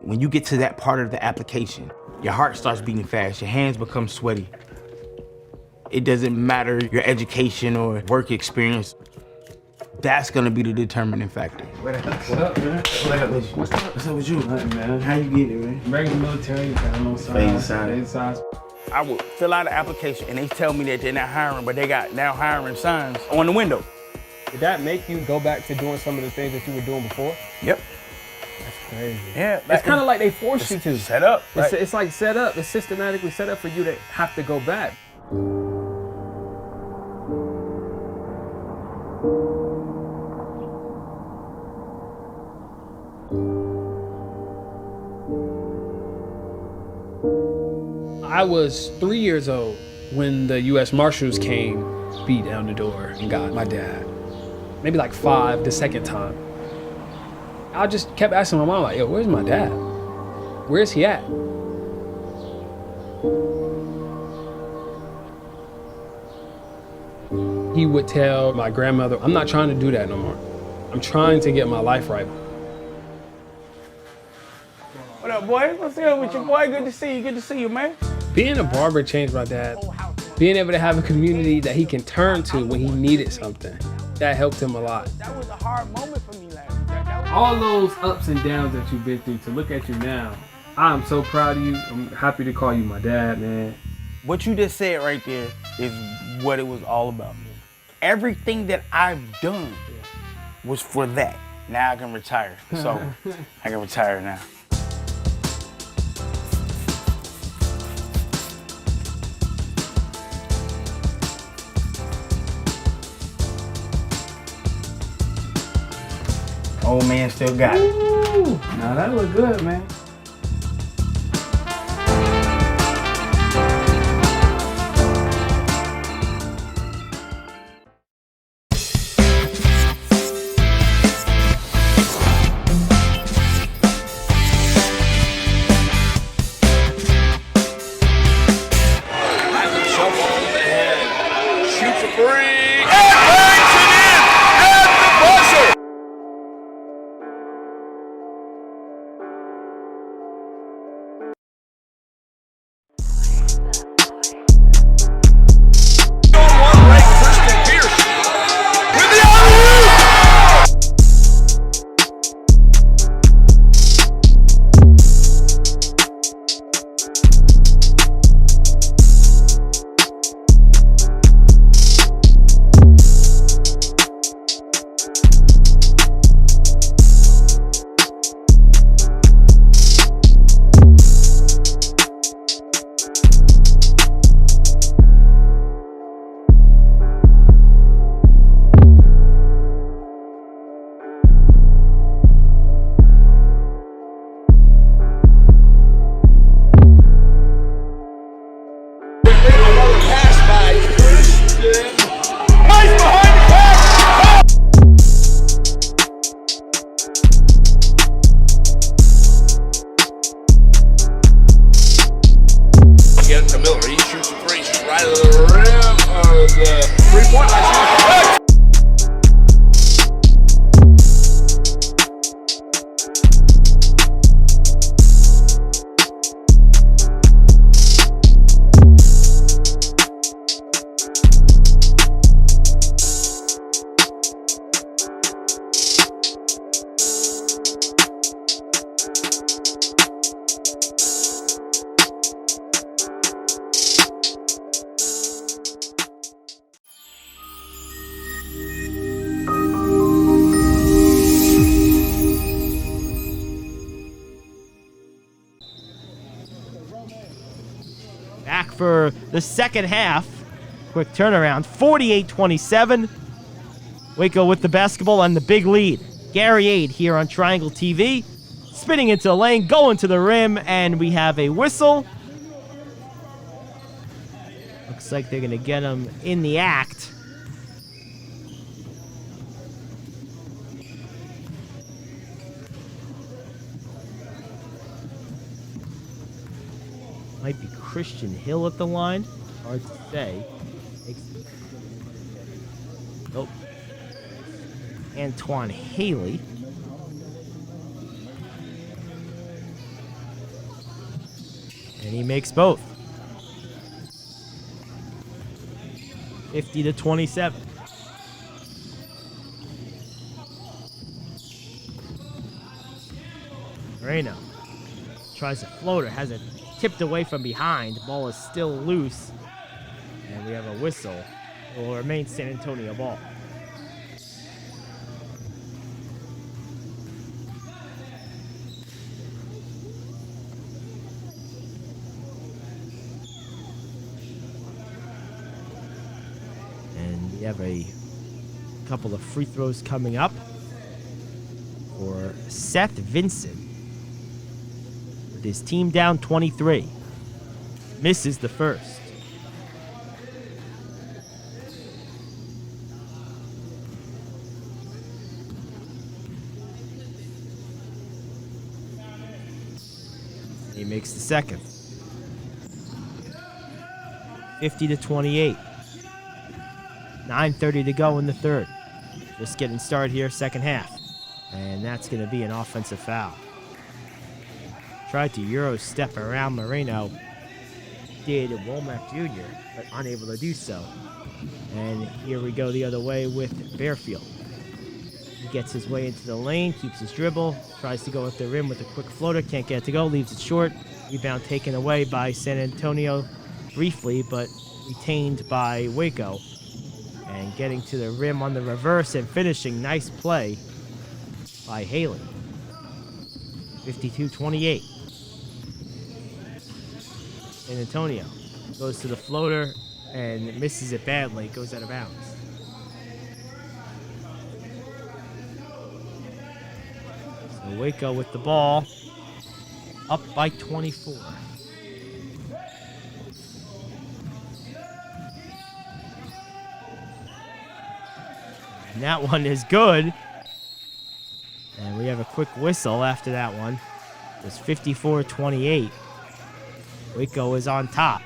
When you get to that part of the application, your heart starts beating fast, your hands become sweaty. It doesn't matter your education or work experience. That's gonna be the determining factor. What up, man? What's up with you? Nothing, man. How you get it, man? Regular military, got no signs. I would fill out an application and they tell me that they're not hiring, but they got now hiring signs on the window. Did that make you go back to doing some of the things that you were doing before? Yep. That's crazy. Yeah. It's kind of like they force you to. Set up. Right? It's like set up. It's systematically set up for you to have to go back. I was 3 years old when the U.S. Marshals came, beat down the door, and got my dad. Maybe like 5 the second time. I just kept asking my mom, like, yo, where's my dad? Where's he at? He would tell my grandmother, I'm not trying to do that no more. I'm trying to get my life right. What up, boy? What's up with you, boy? Good to see you. Good to see you, man. Being a barber changed my dad. Being able to have a community that he can turn to when he needed something, that helped him a lot. That was a hard moment for me last year. All those ups and downs that you've been through, to look at you now, I'm so proud of you. I'm happy to call you my dad, man. What you just said right there is what it was all about. Everything that I've done was for that. Now I can retire. So I can retire now. Old man still got it. Ooh, now that look good, man. Shoots a three and bangs it in at the buzzer. Back for the second half. Quick turnaround, 48-27. Waco with the basketball and the big lead. Gary Aid here on Triangle TV. spinning into the lane, going to the rim, and we have a whistle. Looks like they're going to get him in the act. Might be Christian Hill at the line. Hard to say. Nope. Antoine Haley. And he makes both. 50-27. Moreno tries a floater, has it tipped away from behind. Ball is still loose. And we have a whistle. It will remain San Antonio ball. And we have a couple of free throws coming up for Seth Vincent. With his team down 23. Misses the first. He makes the second. 50-28. 9:30 to go in the third. Just getting started here, second half. And that's going to be an offensive foul. Tried to Euro step around Moreno. Did Womack Jr., but unable to do so. And here we go the other way with Bearfield. He gets his way into the lane, keeps his dribble, tries to go at the rim with a quick floater, can't get it to go, leaves it short. Rebound taken away by San Antonio briefly, but retained by Waco. And getting to the rim on the reverse and finishing, nice play by Haley. 52-28. San Antonio goes to the floater and misses it badly, goes out of bounds. So Waco with the ball, up by 24. And that one is good. And we have a quick whistle after that one. It was 54-28. Waco is on top.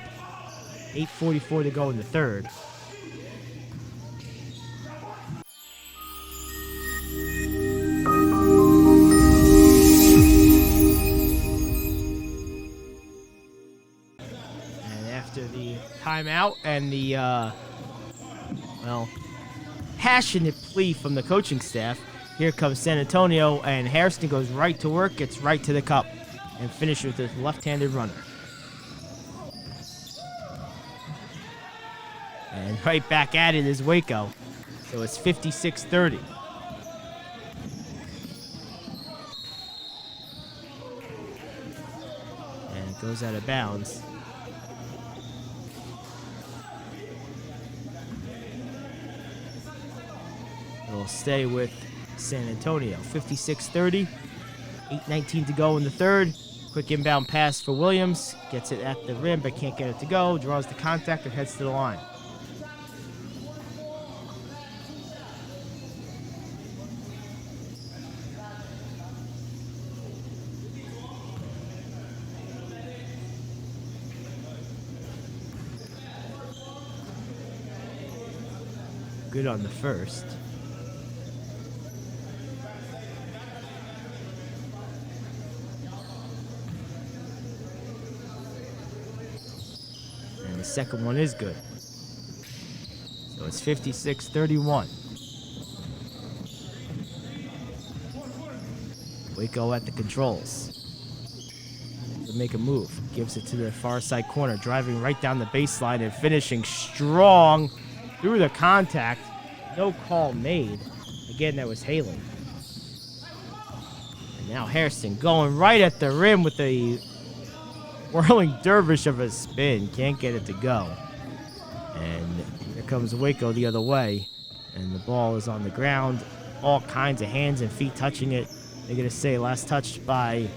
8:44 to go in the third. And after the timeout and the, passionate plea from the coaching staff, here comes San Antonio, and Hairston goes right to work, gets right to the cup, and finishes with his left-handed runner. And right back at it is Waco. So it's 56-30. And it goes out of bounds. It'll stay with San Antonio. 56-30. 8:19 to go in the third. Quick inbound pass for Williams. Gets it at the rim, but can't get it to go. Draws the contact and heads to the line. Good on the first. And the second one is good. So it's 56-31. Waco at the controls. To make a move. Gives it to the far side corner. Driving right down the baseline and finishing strong through the contact. No call made. Again, that was Haley. And now Hairston going right at the rim with a whirling dervish of a spin. Can't get it to go. And here comes Waco the other way. And the ball is on the ground. All kinds of hands and feet touching it. They're going to say last touched by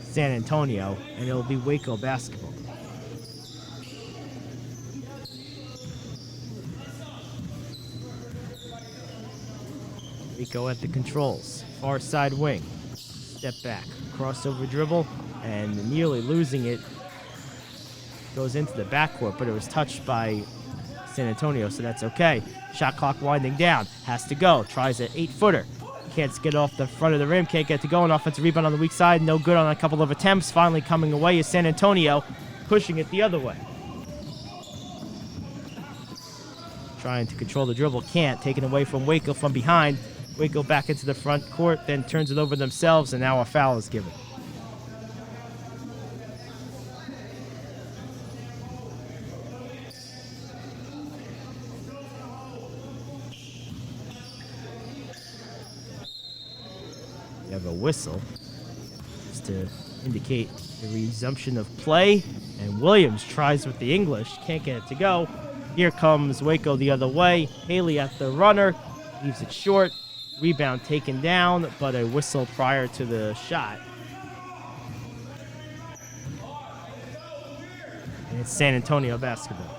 San Antonio, and it'll be Waco basketball. Waco at the controls. Far side wing. Step back. Crossover dribble, and nearly losing it. Goes into the backcourt, but it was touched by San Antonio, so that's okay. Shot clock winding down. Has to go. Tries an 8-footer. Can't get off the front of the rim. Can't get to go. An offensive rebound on the weak side. No good on a couple of attempts. Finally coming away is San Antonio, pushing it the other way. Trying to control the dribble. Can't. Taken away from Waco from behind. Waco back into the front court, then turns it over themselves, and now a foul is given. We have a whistle just to indicate the resumption of play, and Williams tries with the English, can't get it to go. Here comes Waco the other way. Haley at the runner, leaves it short. Rebound taken down, but a whistle prior to the shot. And it's San Antonio basketball.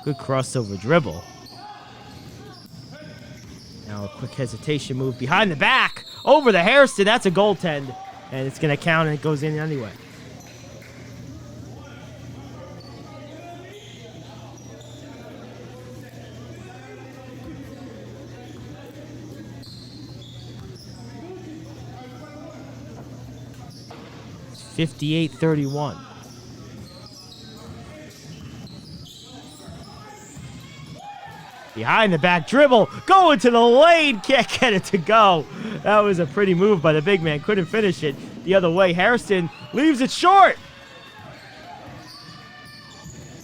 Good crossover dribble. Now a quick hesitation move behind the back. Over the Hairston. That's a goaltend. And it's going to count, and it goes in anyway. It's 58-31. Behind the back dribble, going to the lane, can't get it to go. That was a pretty move by the big man, couldn't finish it. The other way, Hairston leaves it short.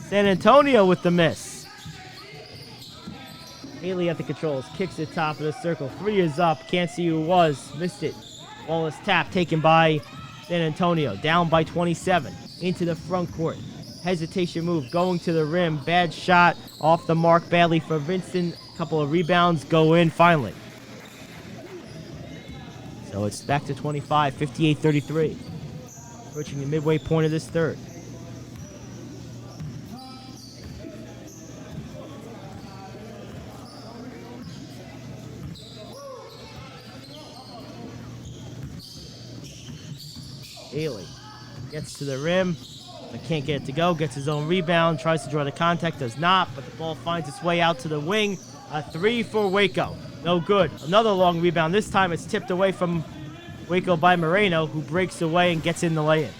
San Antonio with the miss. Haley at the controls, kicks it top of the circle. 3 is up, can't see who it was, missed it. Wallace tap taken by San Antonio, down by 27, into the front court. Hesitation move, going to the rim, bad shot, off the mark badly for Vincent. Couple of rebounds, go in finally. So it's back to 25, 58-33. Approaching the midway point of this third. Haley gets to the rim, but can't get it to go. Gets his own rebound, tries to draw the contact, does not, but the ball finds its way out to the wing. A 3 for Waco. No good. Another long rebound. This time it's tipped away from Waco by Moreno, who breaks away and gets in the lay-in.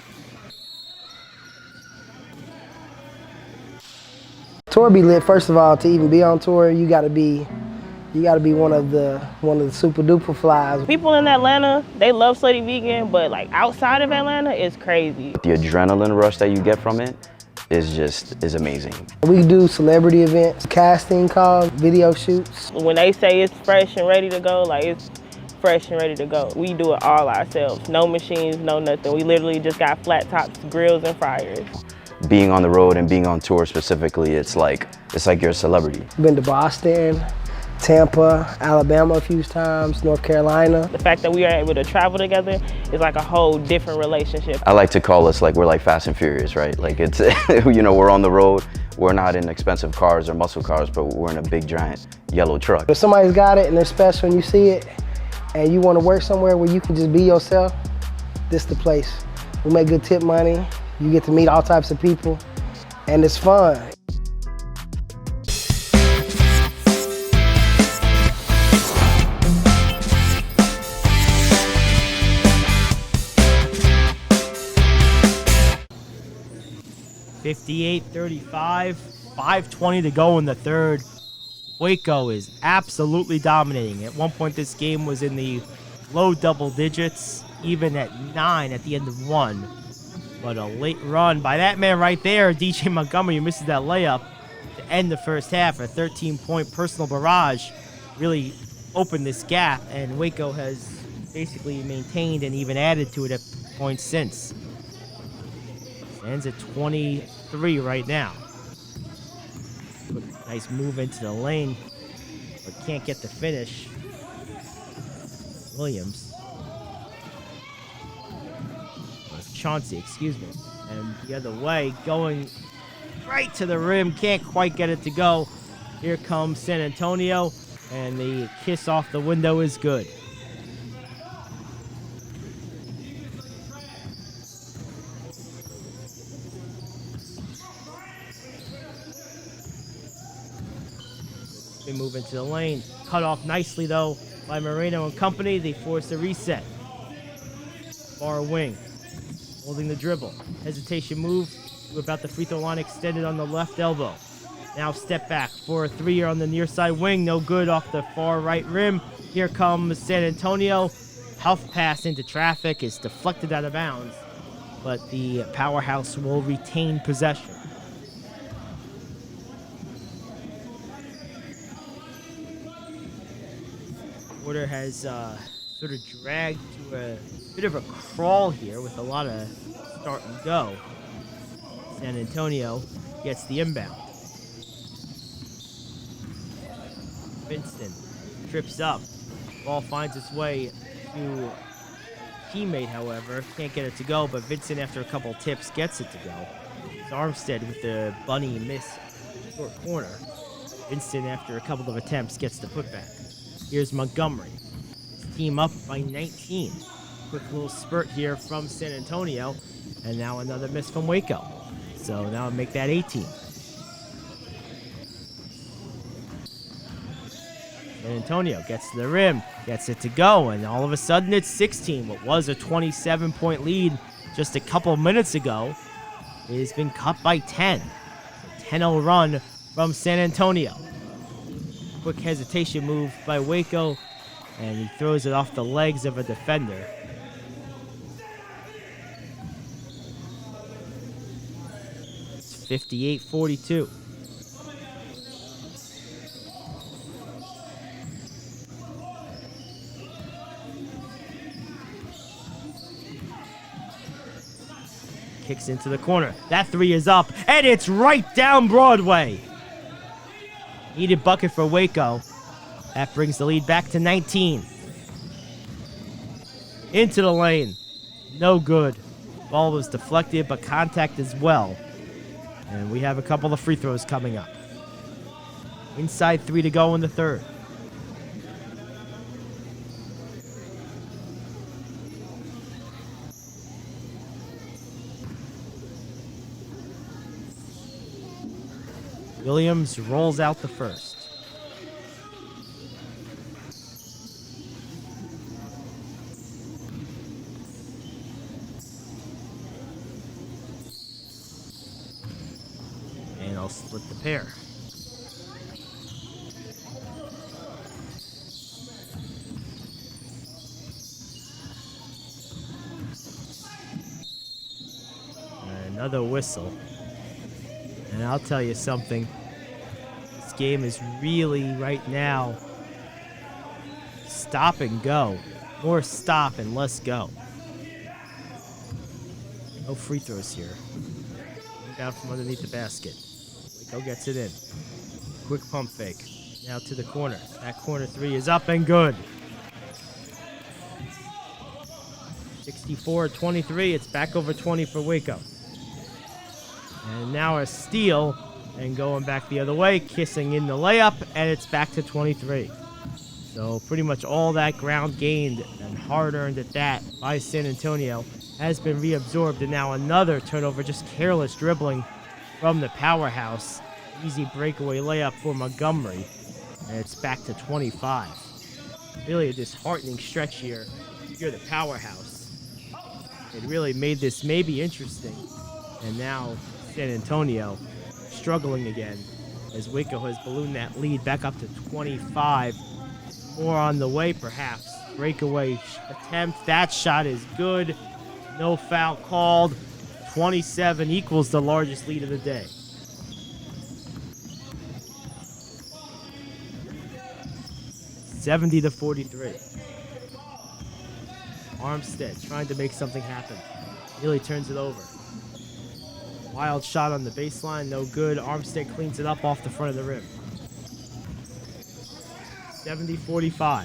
Tour be lit. First of all, to even be on tour, you gotta be one of the super duper flies. People in Atlanta, they love Slutty Vegan, but like outside of Atlanta, it's crazy. The adrenaline rush that you get from it is amazing. We do celebrity events, casting calls, video shoots. When they say it's fresh and ready to go, like it's fresh and ready to go. We do it all ourselves. No machines, no nothing. We literally just got flat tops, grills, and fryers. Being on the road and being on tour specifically, it's like you're a celebrity. Been to Boston, Tampa, Alabama a few times, North Carolina. The fact that we are able to travel together is like a whole different relationship. I like to call us like we're like Fast and Furious, right? Like it's, you know, we're on the road. We're not in expensive cars or muscle cars, but we're in a big giant yellow truck. If somebody's got it and they're special and you see it and you want to work somewhere where you can just be yourself, this the place. We make good tip money. You get to meet all types of people and it's fun. (58-35), 5:20 to go in the third. Waco is absolutely dominating. At one point, this game was in the low double digits, even at 9 at the end of 1. But a late run by that man right there, DJ Montgomery, misses that layup to end the first half. A 13-point personal barrage really opened this gap, and Waco has basically maintained and even added to it at points since. Ends at 23 right now. Nice move into the lane. but can't get the finish. Williams. Chauncey, excuse me. And the other way, going right to the rim, can't quite get it to go. Here comes San Antonio, and the kiss off the window is good. We move into the lane. Cut off nicely, though, by Moreno and company. They force a reset. Far wing. Holding the dribble. Hesitation move. About the free throw line extended on the left elbow. Now step back for a three on the near side wing. No good off the far right rim. Here comes San Antonio. Huff pass into traffic is deflected out of bounds, but the Powerhouse will retain possession. Porter has sort of dragged to a bit of a crawl here with a lot of start and go. San Antonio gets the inbound. Vincent trips up. Ball finds its way to teammate, however. Can't get it to go, but Vincent, after a couple tips, gets it to go. It's Armstead with the bunny miss short corner. Vincent, after a couple of attempts, gets the putback. Here's Montgomery. His team up by 19. Quick little spurt here from San Antonio, and now another miss from Waco. So now make that 18. San Antonio gets to the rim, gets it to go, and all of a sudden it's 16. What was a 27-point lead just a couple of minutes ago has been cut by 10. 10-0 run from San Antonio. Quick hesitation move by Waco, and he throws it off the legs of a defender. It's 58-42. Kicks into the corner. That three is up, and it's right down Broadway. Needed bucket for Waco. That brings the lead back to 19. Into the lane. No good. Ball was deflected, but contact as well. And we have a couple of free throws coming up. Inside 3 to go in the third. Williams rolls out the first. And I'll split the pair. And another whistle. And I'll tell you something. This game is really, right now, stop and go. More stop and less go. No free throws here. Down from underneath the basket. Waco gets it in. Quick pump fake. Now to the corner. That corner three is up and good. 64-23. It's back over 20 for Waco. And now a steal, and going back the other way, kissing in the layup, and it's back to 23. So pretty much all that ground gained and hard-earned at that by San Antonio has been reabsorbed, and now another turnover, just careless dribbling from the Powerhouse. Easy breakaway layup for Montgomery, and it's back to 25. Really a disheartening stretch here. You're the Powerhouse. It really made this maybe interesting, and now San Antonio struggling again as Waco has ballooned that lead back up to 25. More on the way, perhaps. Breakaway attempt. That shot is good. No foul called. 27 equals the largest lead of the day. (70-43). Armstead trying to make something happen. Nearly turns it over. Wild shot on the baseline, no good. Armstead cleans it up off the front of the rim. 70-45.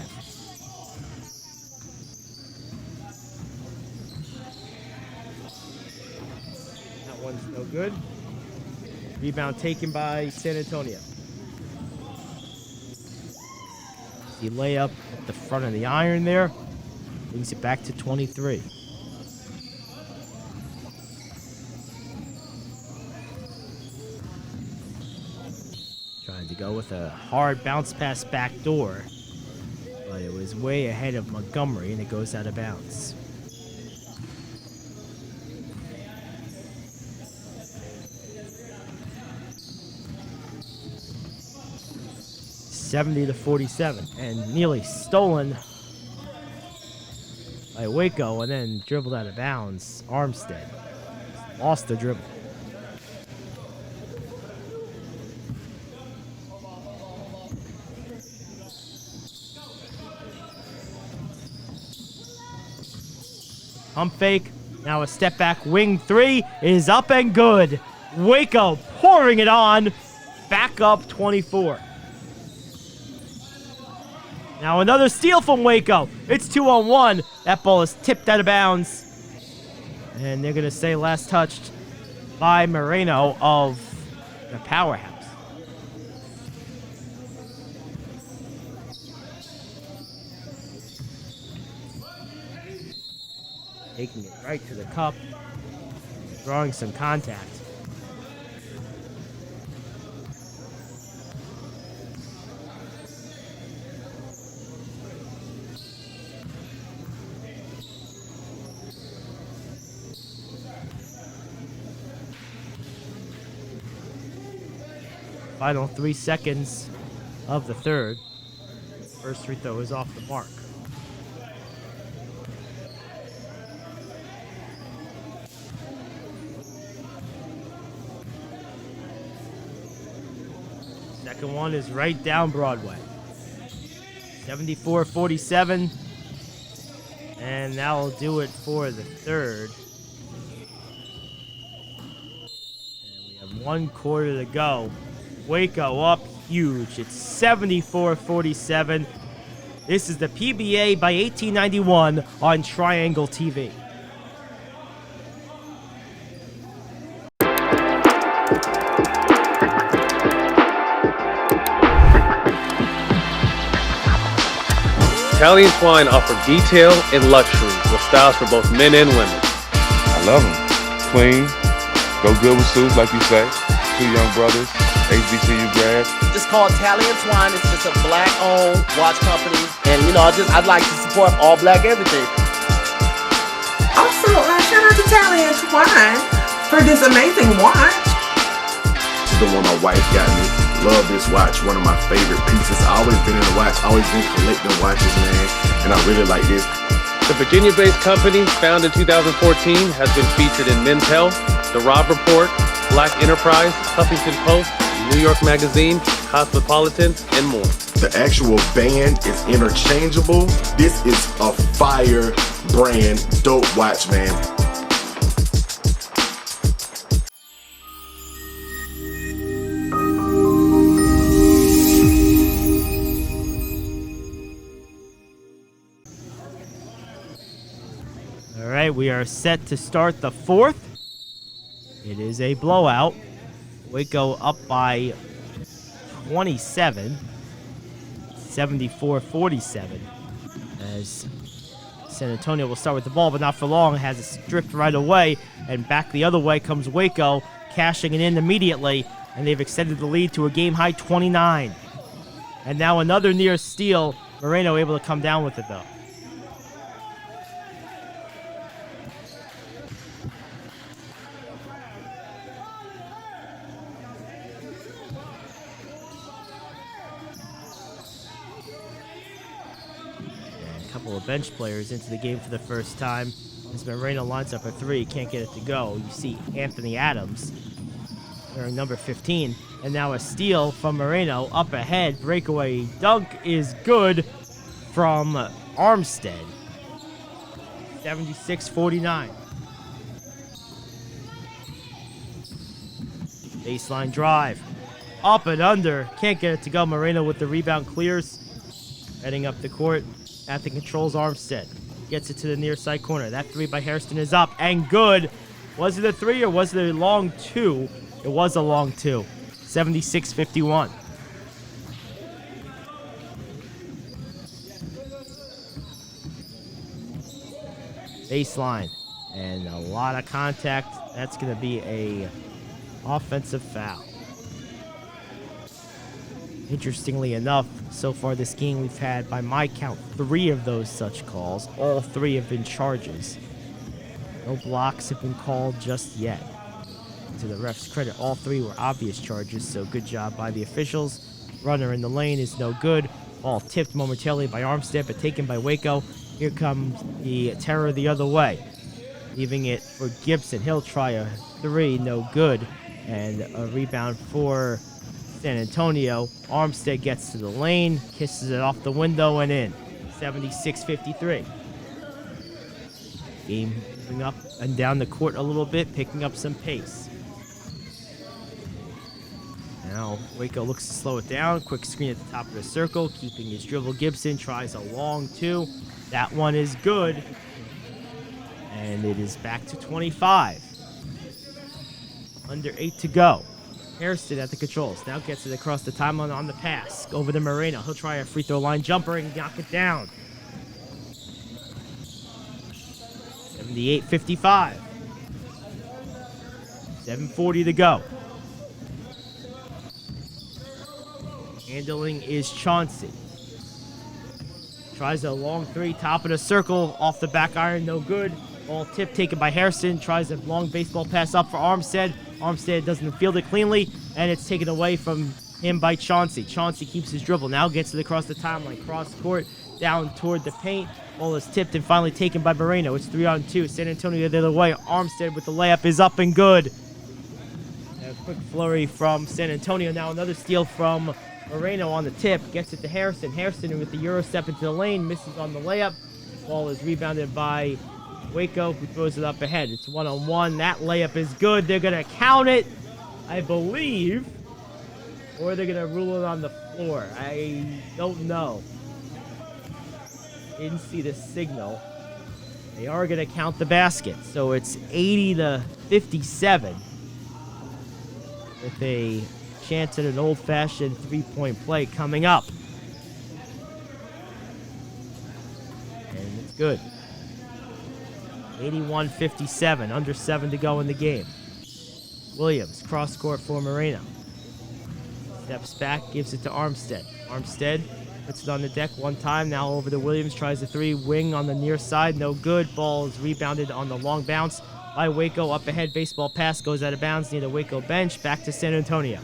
That one's no good. Rebound taken by San Antonio. The layup at the front of the iron there brings it back to 23. Trying to go with a hard bounce pass back door, but it was way ahead of Montgomery and it goes out of bounds. (70-47) and nearly stolen by Waco and then dribbled out of bounds. Armstead lost the dribble. Pump fake, now a step back wing three is up and good. Waco pouring it on, back up 24. Now another steal from Waco. It's 2-on-1. That ball is tipped out of bounds. And they're going to say last touched by Moreno of the Powerhouse. Taking it right to the cup. Drawing some contact. Final 3 seconds of the third. First free throw is off the mark. Second one is right down Broadway. 74-47. And that'll do it for the third. And we have 1 quarter to go. Waco up huge. It's 74-47. This is the PBA by 1891 on Triangle TV. Italian Twine offer detail and luxury with styles for both men and women. I love them. Clean, go good with suits, like you say. 2 young brothers, HBCU grads. It's called Italian Twine. It's just a black-owned watch company, and I'd like to support all black everything. Also, shout out to Italian Twine for this amazing watch. This is the one my wife got me. Love this watch, one of my favorite pieces. I always been in a watch, always been collecting watches, man, and I really like this. The Virginia-based company, founded in 2014, has been featured in Men's Health, The Rob Report, Black Enterprise, Huffington Post, New York Magazine, Cosmopolitan, and more. The actual band is interchangeable. This is a fire brand, dope watch, man. All right, we are set to start the fourth. It is a blowout. Waco up by 27, 74-47. As San Antonio will start with the ball, but not for long. Has it stripped right away, and back the other way comes Waco, cashing it in immediately, and they've extended the lead to a game-high 29. And now another near steal. Moreno able to come down with it, though. Couple of bench players into the game for the first time. As Moreno lines up a three, can't get it to go. You see Anthony Adams wearing number 15. And now a steal from Moreno up ahead. Breakaway dunk is good from Armstead. 76-49. Baseline drive. Up and under. Can't get it to go. Moreno with the rebound clears. Heading up the court at the controls, Armstead gets it to the near side corner. That three by Hairston is up and good. Was it a three or was it a long two? It was a long two. 76-51. Baseline and a lot of contact. That's going to be a offensive foul. Interestingly enough, so far this game we've had, by my count, 3 of those such calls. All 3 have been charges. No blocks have been called just yet. To the ref's credit, all 3 were obvious charges, so good job by the officials. Runner in the lane is no good. Ball tipped momentarily by Armstead, but taken by Waco. Here comes the terror the other way. Leaving it for Gibson. He'll try a 3, no good. And a rebound for San Antonio. Armstead gets to the lane, kisses it off the window and in. 76-53. Game moving up and down the court a little bit, picking up some pace. Now Waco looks to slow it down. Quick screen at the top of the circle, keeping his dribble. Gibson tries a long 2. That one is good. And it is back to 25. Under 8 to go. Hairston at the controls. Now gets it across the timeline on the pass. Over to Moreno. He'll try a free throw line jumper and knock it down. 78-55. 7:40 to go. Handling is Chauncey. Tries a long 3, top of the circle, off the back iron, no good. Ball tip taken by Hairston. Tries a long baseball pass up for Armstead. Armstead doesn't field it cleanly, and it's taken away from him by Chauncey. Chauncey keeps his dribble. Now gets it across the timeline. Cross court, down toward the paint. Ball is tipped and finally taken by Moreno. It's 3-on-2. San Antonio the other way. Armstead with the layup is up and good. A quick flurry from San Antonio. Now another steal from Moreno on the tip. Gets it to Hairston. Hairston with the Euro step into the lane. Misses on the layup. Ball is rebounded by Waco, who throws it up ahead. It's 1-on-1. That layup is good. They're going to count it, I believe. Or they're going to rule it on the floor. I don't know. Didn't see the signal. They are going to count the basket. So it's 80-57. With a chance at an old-fashioned three-point play coming up. And it's good. 81-57, under 7 to go in the game. Williams, cross court for Moreno. Steps back, gives it to Armstead. Armstead puts it on the deck one time, now over to Williams, tries a 3, wing on the near side, no good. Ball is rebounded on the long bounce by Waco. Up ahead, baseball pass goes out of bounds near the Waco bench, back to San Antonio.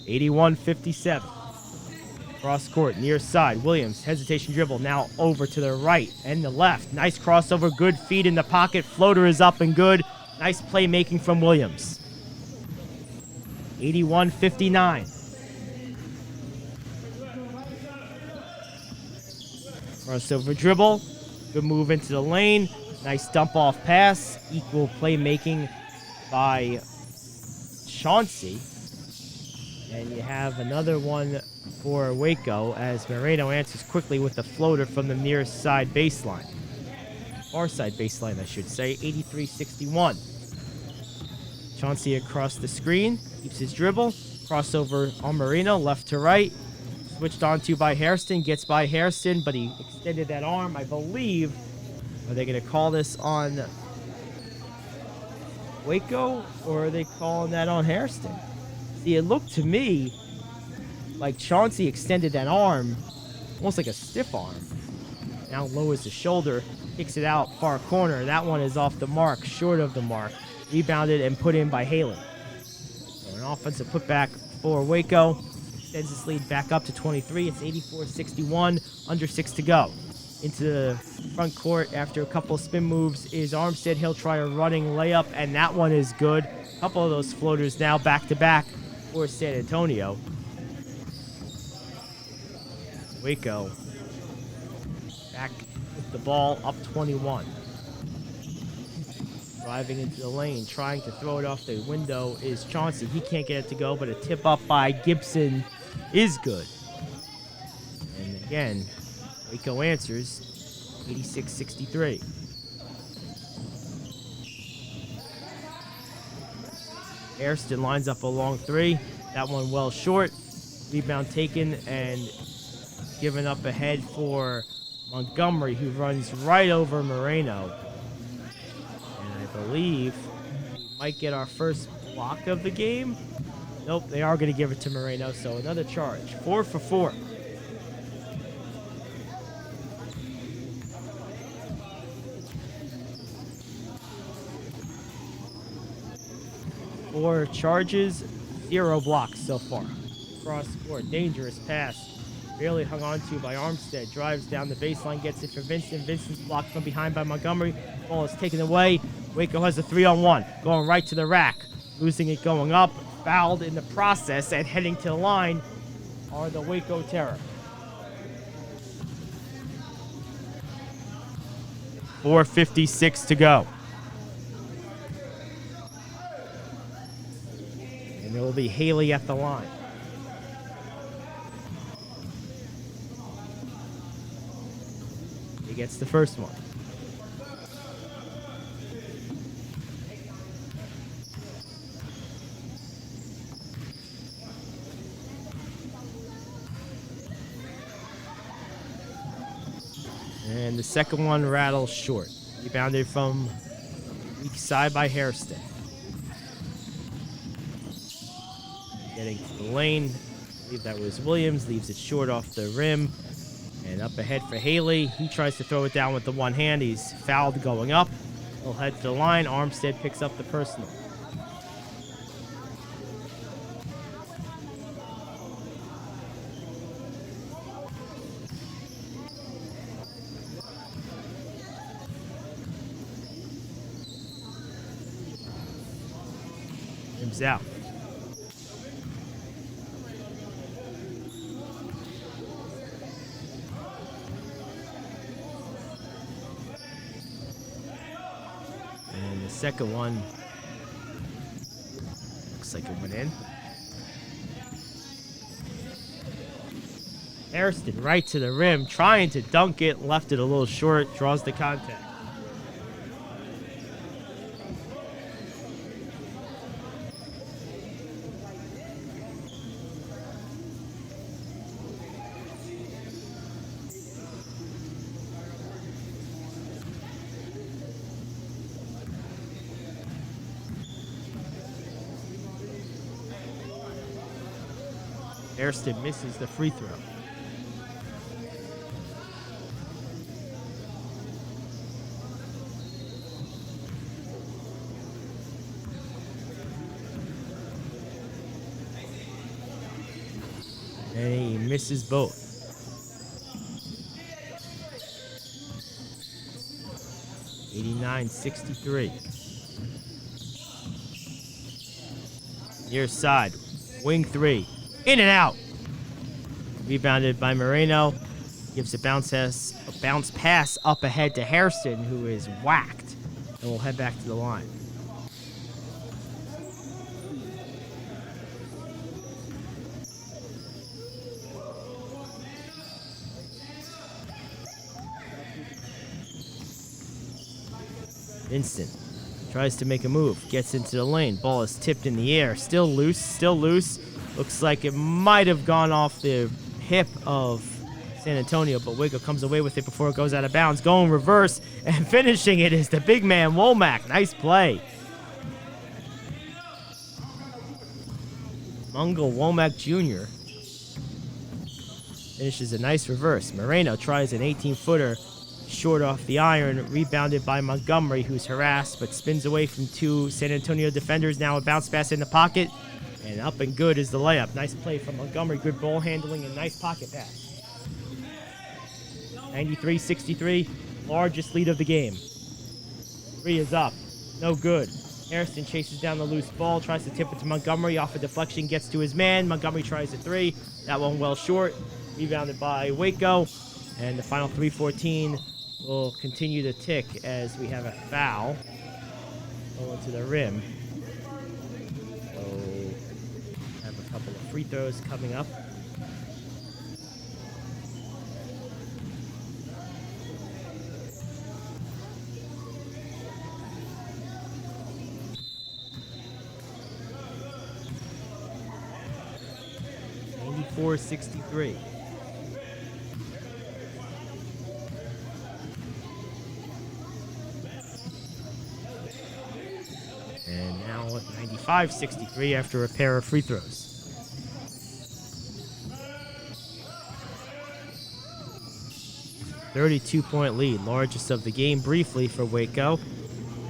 (81-57). Cross court, near side. Williams, hesitation dribble, now over to the right and the left. Nice crossover, good feed in the pocket. Floater is up and good. Nice playmaking from Williams. 81-59. Crossover dribble, good move into the lane. Nice dump off pass. Equal playmaking by Chauncey. And you have another one for Waco as Moreno answers quickly with the floater from the near side baseline. Far side baseline, I should say. 83-61. Chauncey across the screen. Keeps his dribble. Crossover on Moreno, left to right. Switched onto by Hairston. Gets by Hairston, but he extended that arm, I believe. Are they going to call this on Waco, or are they calling that on Hairston? See, it looked to me like Chauncey extended that arm, almost like a stiff arm. Now lowers the shoulder, kicks it out, far corner. That one is off the mark, short of the mark. Rebounded and put in by Haley. So an offensive putback for Waco. Extends its lead back up to 23. It's 84-61, under 6 to go. Into the front court after a couple of spin moves is Armstead. He'll try a running layup, and that one is good. A couple of those floaters now back-to-back for San Antonio. Waco back with the ball, up 21. Driving into the lane, trying to throw it off the window is Chauncey. He can't get it to go, but a tip up by Gibson is good. And again, Waco answers 86-63. Hairston lines up a long three. That one well short. Rebound taken and given up ahead for Montgomery, who runs right over Moreno. And I believe we might get our first block of the game. Nope, they are going to give it to Moreno, so another charge. 4 for 4. Four charges, 0 blocks so far. Cross court, dangerous pass. Barely hung on to by Armstead. Drives down the baseline, gets it for Vincent. Vincent's blocked from behind by Montgomery. Ball is taken away. Waco has a 3-on-1. Going right to the rack. Losing it going up. Fouled in the process and heading to the line are the Waco Terror. 4:56 to go. And it will be Haley at the line. He gets the first one. And the second one rattles short. Rebounded from weak side by Hairston. Getting to the lane. I believe that was Williams. Leaves it short off the rim. And up ahead for Haley. He tries to throw it down with the one hand. He's fouled going up. He'll head to the line. Armstead picks up the personal. Him's out. And the second one looks like it went in. Hairston right to the rim, trying to dunk it, left it a little short, draws the contact. Hairston misses the free throw. And he misses both. (89-63). Near side, wing three. In and out. Rebounded by Moreno. Gives a bounce pass up ahead to Hairston, who is whacked. And we'll head back to the line. Vincent tries to make a move. Gets into the lane. Ball is tipped in the air. Still loose. Looks like it might have gone off the hip of San Antonio, but Waco comes away with it before it goes out of bounds. Going reverse and finishing it is the big man, Womack. Nice play. Mungo Womack Jr. finishes a nice reverse. Moreno tries an 18-footer short off the iron. Rebounded by Montgomery, who's harassed but spins away from two San Antonio defenders. Now a bounce pass in the pocket. And up and good is the layup. Nice play from Montgomery. Good ball handling and nice pocket pass. 93-63, largest lead of the game. Three is up. No good. Hairston chases down the loose ball, tries to tip it to Montgomery. Off a deflection, gets to his man. Montgomery tries a three. That one well short. Rebounded by Waco. And the final 3:14 will continue to tick as we have a foul. going to the rim. So, have a couple of free throws coming up. .63. And now at 95-63 after a pair of free throws. .32 lead, largest of the game briefly for Waco.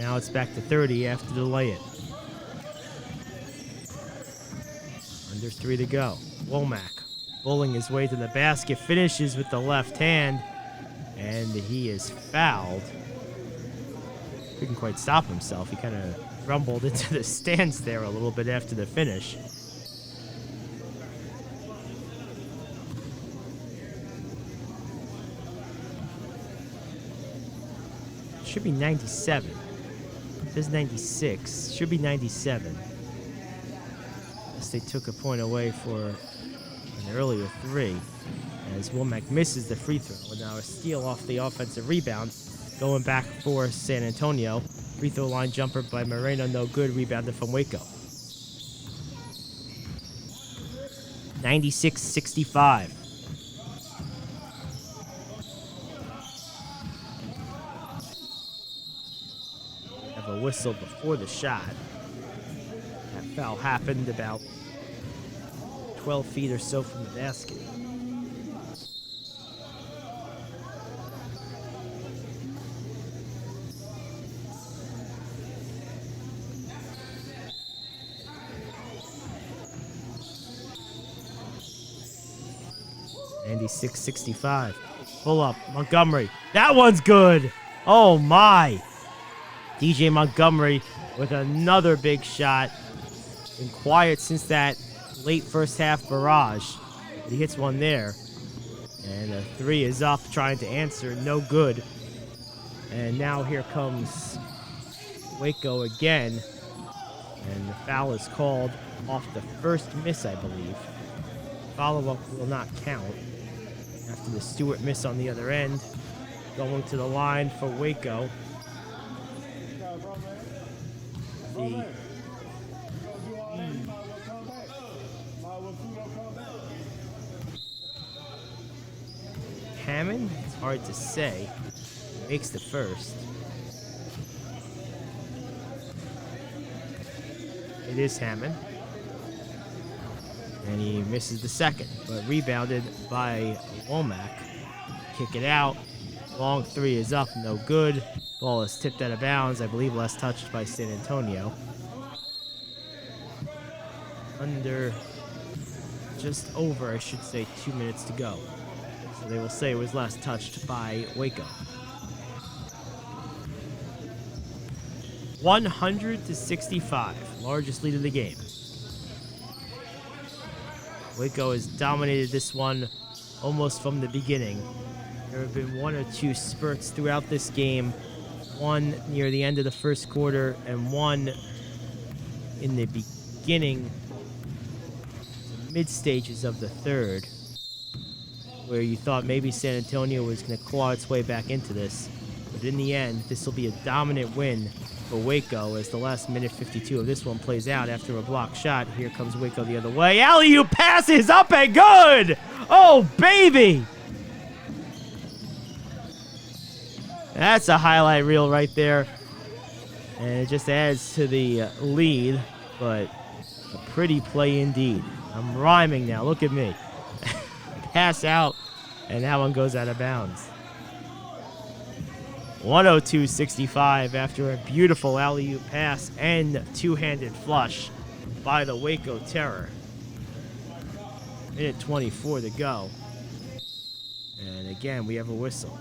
Now it's back to 30 after the lay-in. Under 3 to go. Womack bowling his way to the basket, finishes with the left hand, and he is fouled. Couldn't quite stop himself. He kind of rumbled into the stands there a little bit after the finish. Should be 97. It says 96. Should be 97. Guess they took a point away for an earlier three, as Womack misses the free throw. And now a steal off the offensive rebound. Going back for San Antonio. Free throw line jumper by Moreno, no good. Rebounded from Waco. 96-65. Have a whistle before the shot. That foul happened about 12 feet or so from the basket. .96-65. Pull up, Montgomery. That one's good. Oh my. DJ Montgomery with another big shot. Been quiet since that late first half barrage. But he hits one there. And a three is up, trying to answer. No good. And now here comes Waco again. And the foul is called off the first miss, I believe. Follow-up will not count. After the Stewart miss on the other end. Going to the line for Waco. Hammond? It's hard to say. Makes the first. It is Hammond. And he misses the second, but rebounded by Womack. Kick it out. Long three is up, no good. Ball is tipped out of bounds, I believe last touched by San Antonio. Under, just over, I should say, 2 minutes to go. So they will say it was last touched by Waco. 100-65, largest lead of the game. Waco has dominated this one almost from the beginning. There have been one or two spurts throughout this game. One near the end of the first quarter and one in the beginning, mid stages of the third, where you thought maybe San Antonio was going to claw its way back into this. But in the end, this will be a dominant win for Waco as the last minute 52 of this one plays out after a blocked shot. Here comes Waco the other way. Alley-oop pass is up and good! Oh, baby! That's a highlight reel right there. And it just adds to the lead, but a pretty play indeed. I'm rhyming now, look at me. Pass out, and that one goes out of bounds. 102-65 after a beautiful alley-oop pass and two-handed flush by the Waco Terror. Minute 24 to go. And again, we have a whistle.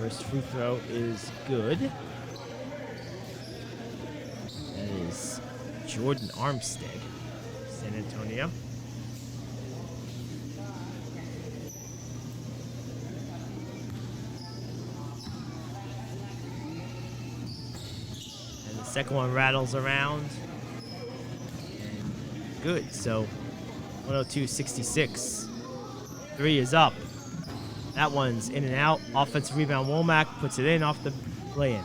First free throw is good. That is Jordan Armstead, San Antonio. And the second one rattles around. And good, so 102-66. 3 is up. That one's in and out. Offensive rebound. Womack puts it in off the lay-in.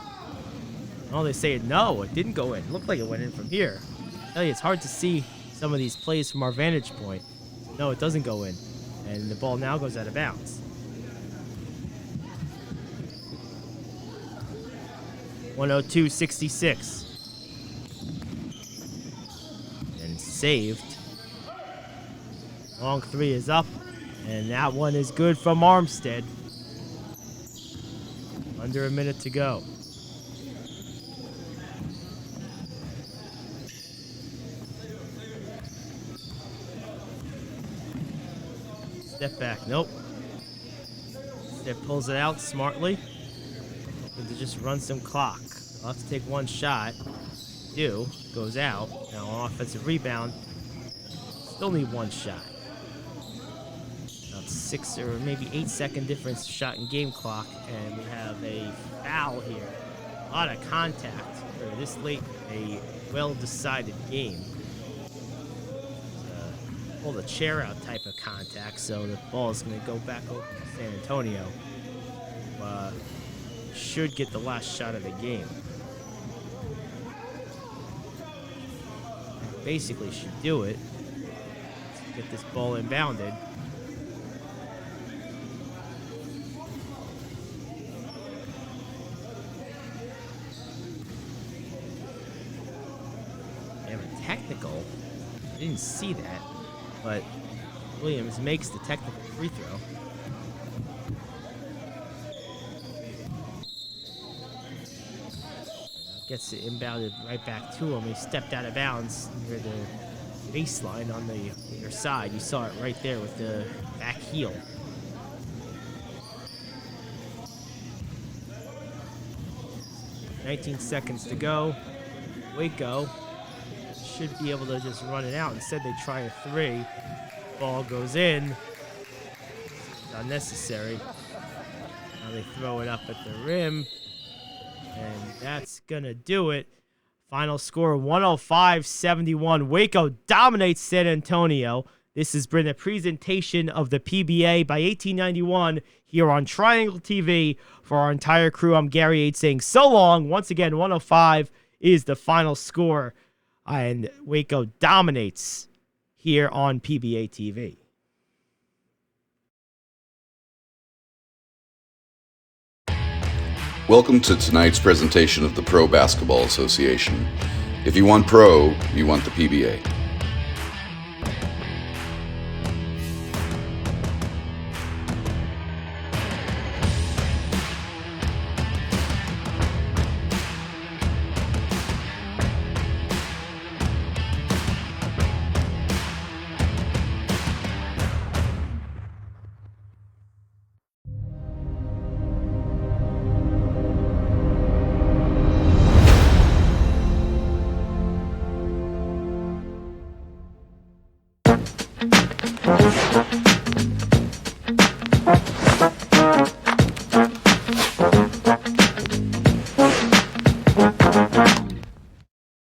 Oh, they say no, it didn't go in. It looked like it went in from here. I tell you, it's hard to see some of these plays from our vantage point. No, it doesn't go in. And the ball now goes out of bounds. 102-66. And saved. Long 3 is up. And that one is good from Armstead. Under a minute to go. Step back, nope. Step pulls it out smartly. Looking to just run some clock. I'll have to take one shot. Do. Goes out. Now on offensive rebound. Still need one shot. 6 or maybe 8 second difference shot in game clock, and we have a foul here. A lot of contact for this late, a well-decided game. Pull the chair out type of contact, so the ball is going to go back over to San Antonio. Should get the last shot of the game. Basically should do it. Let's get this ball inbounded. Technical. I didn't see that, but Williams makes the technical free throw. Gets it inbounded right back to him. He stepped out of bounds near the baseline on the near side. You saw it right there with the back heel. $19 seconds to go. Waco should be able to just run it out. Instead, they try a 3. Ball goes in. It's unnecessary. Now they throw it up at the rim. And that's going to do it. Final score, 105-71. Waco dominates San Antonio. This has been a presentation of the PBA by 1891 here on Triangle TV. For our entire crew, I'm Gary Aids saying so long. Once again, 105 is the final score. And Waco dominates here on PBA TV. Welcome to tonight's presentation of the Pro Basketball Association. If you want pro, you want the PBA.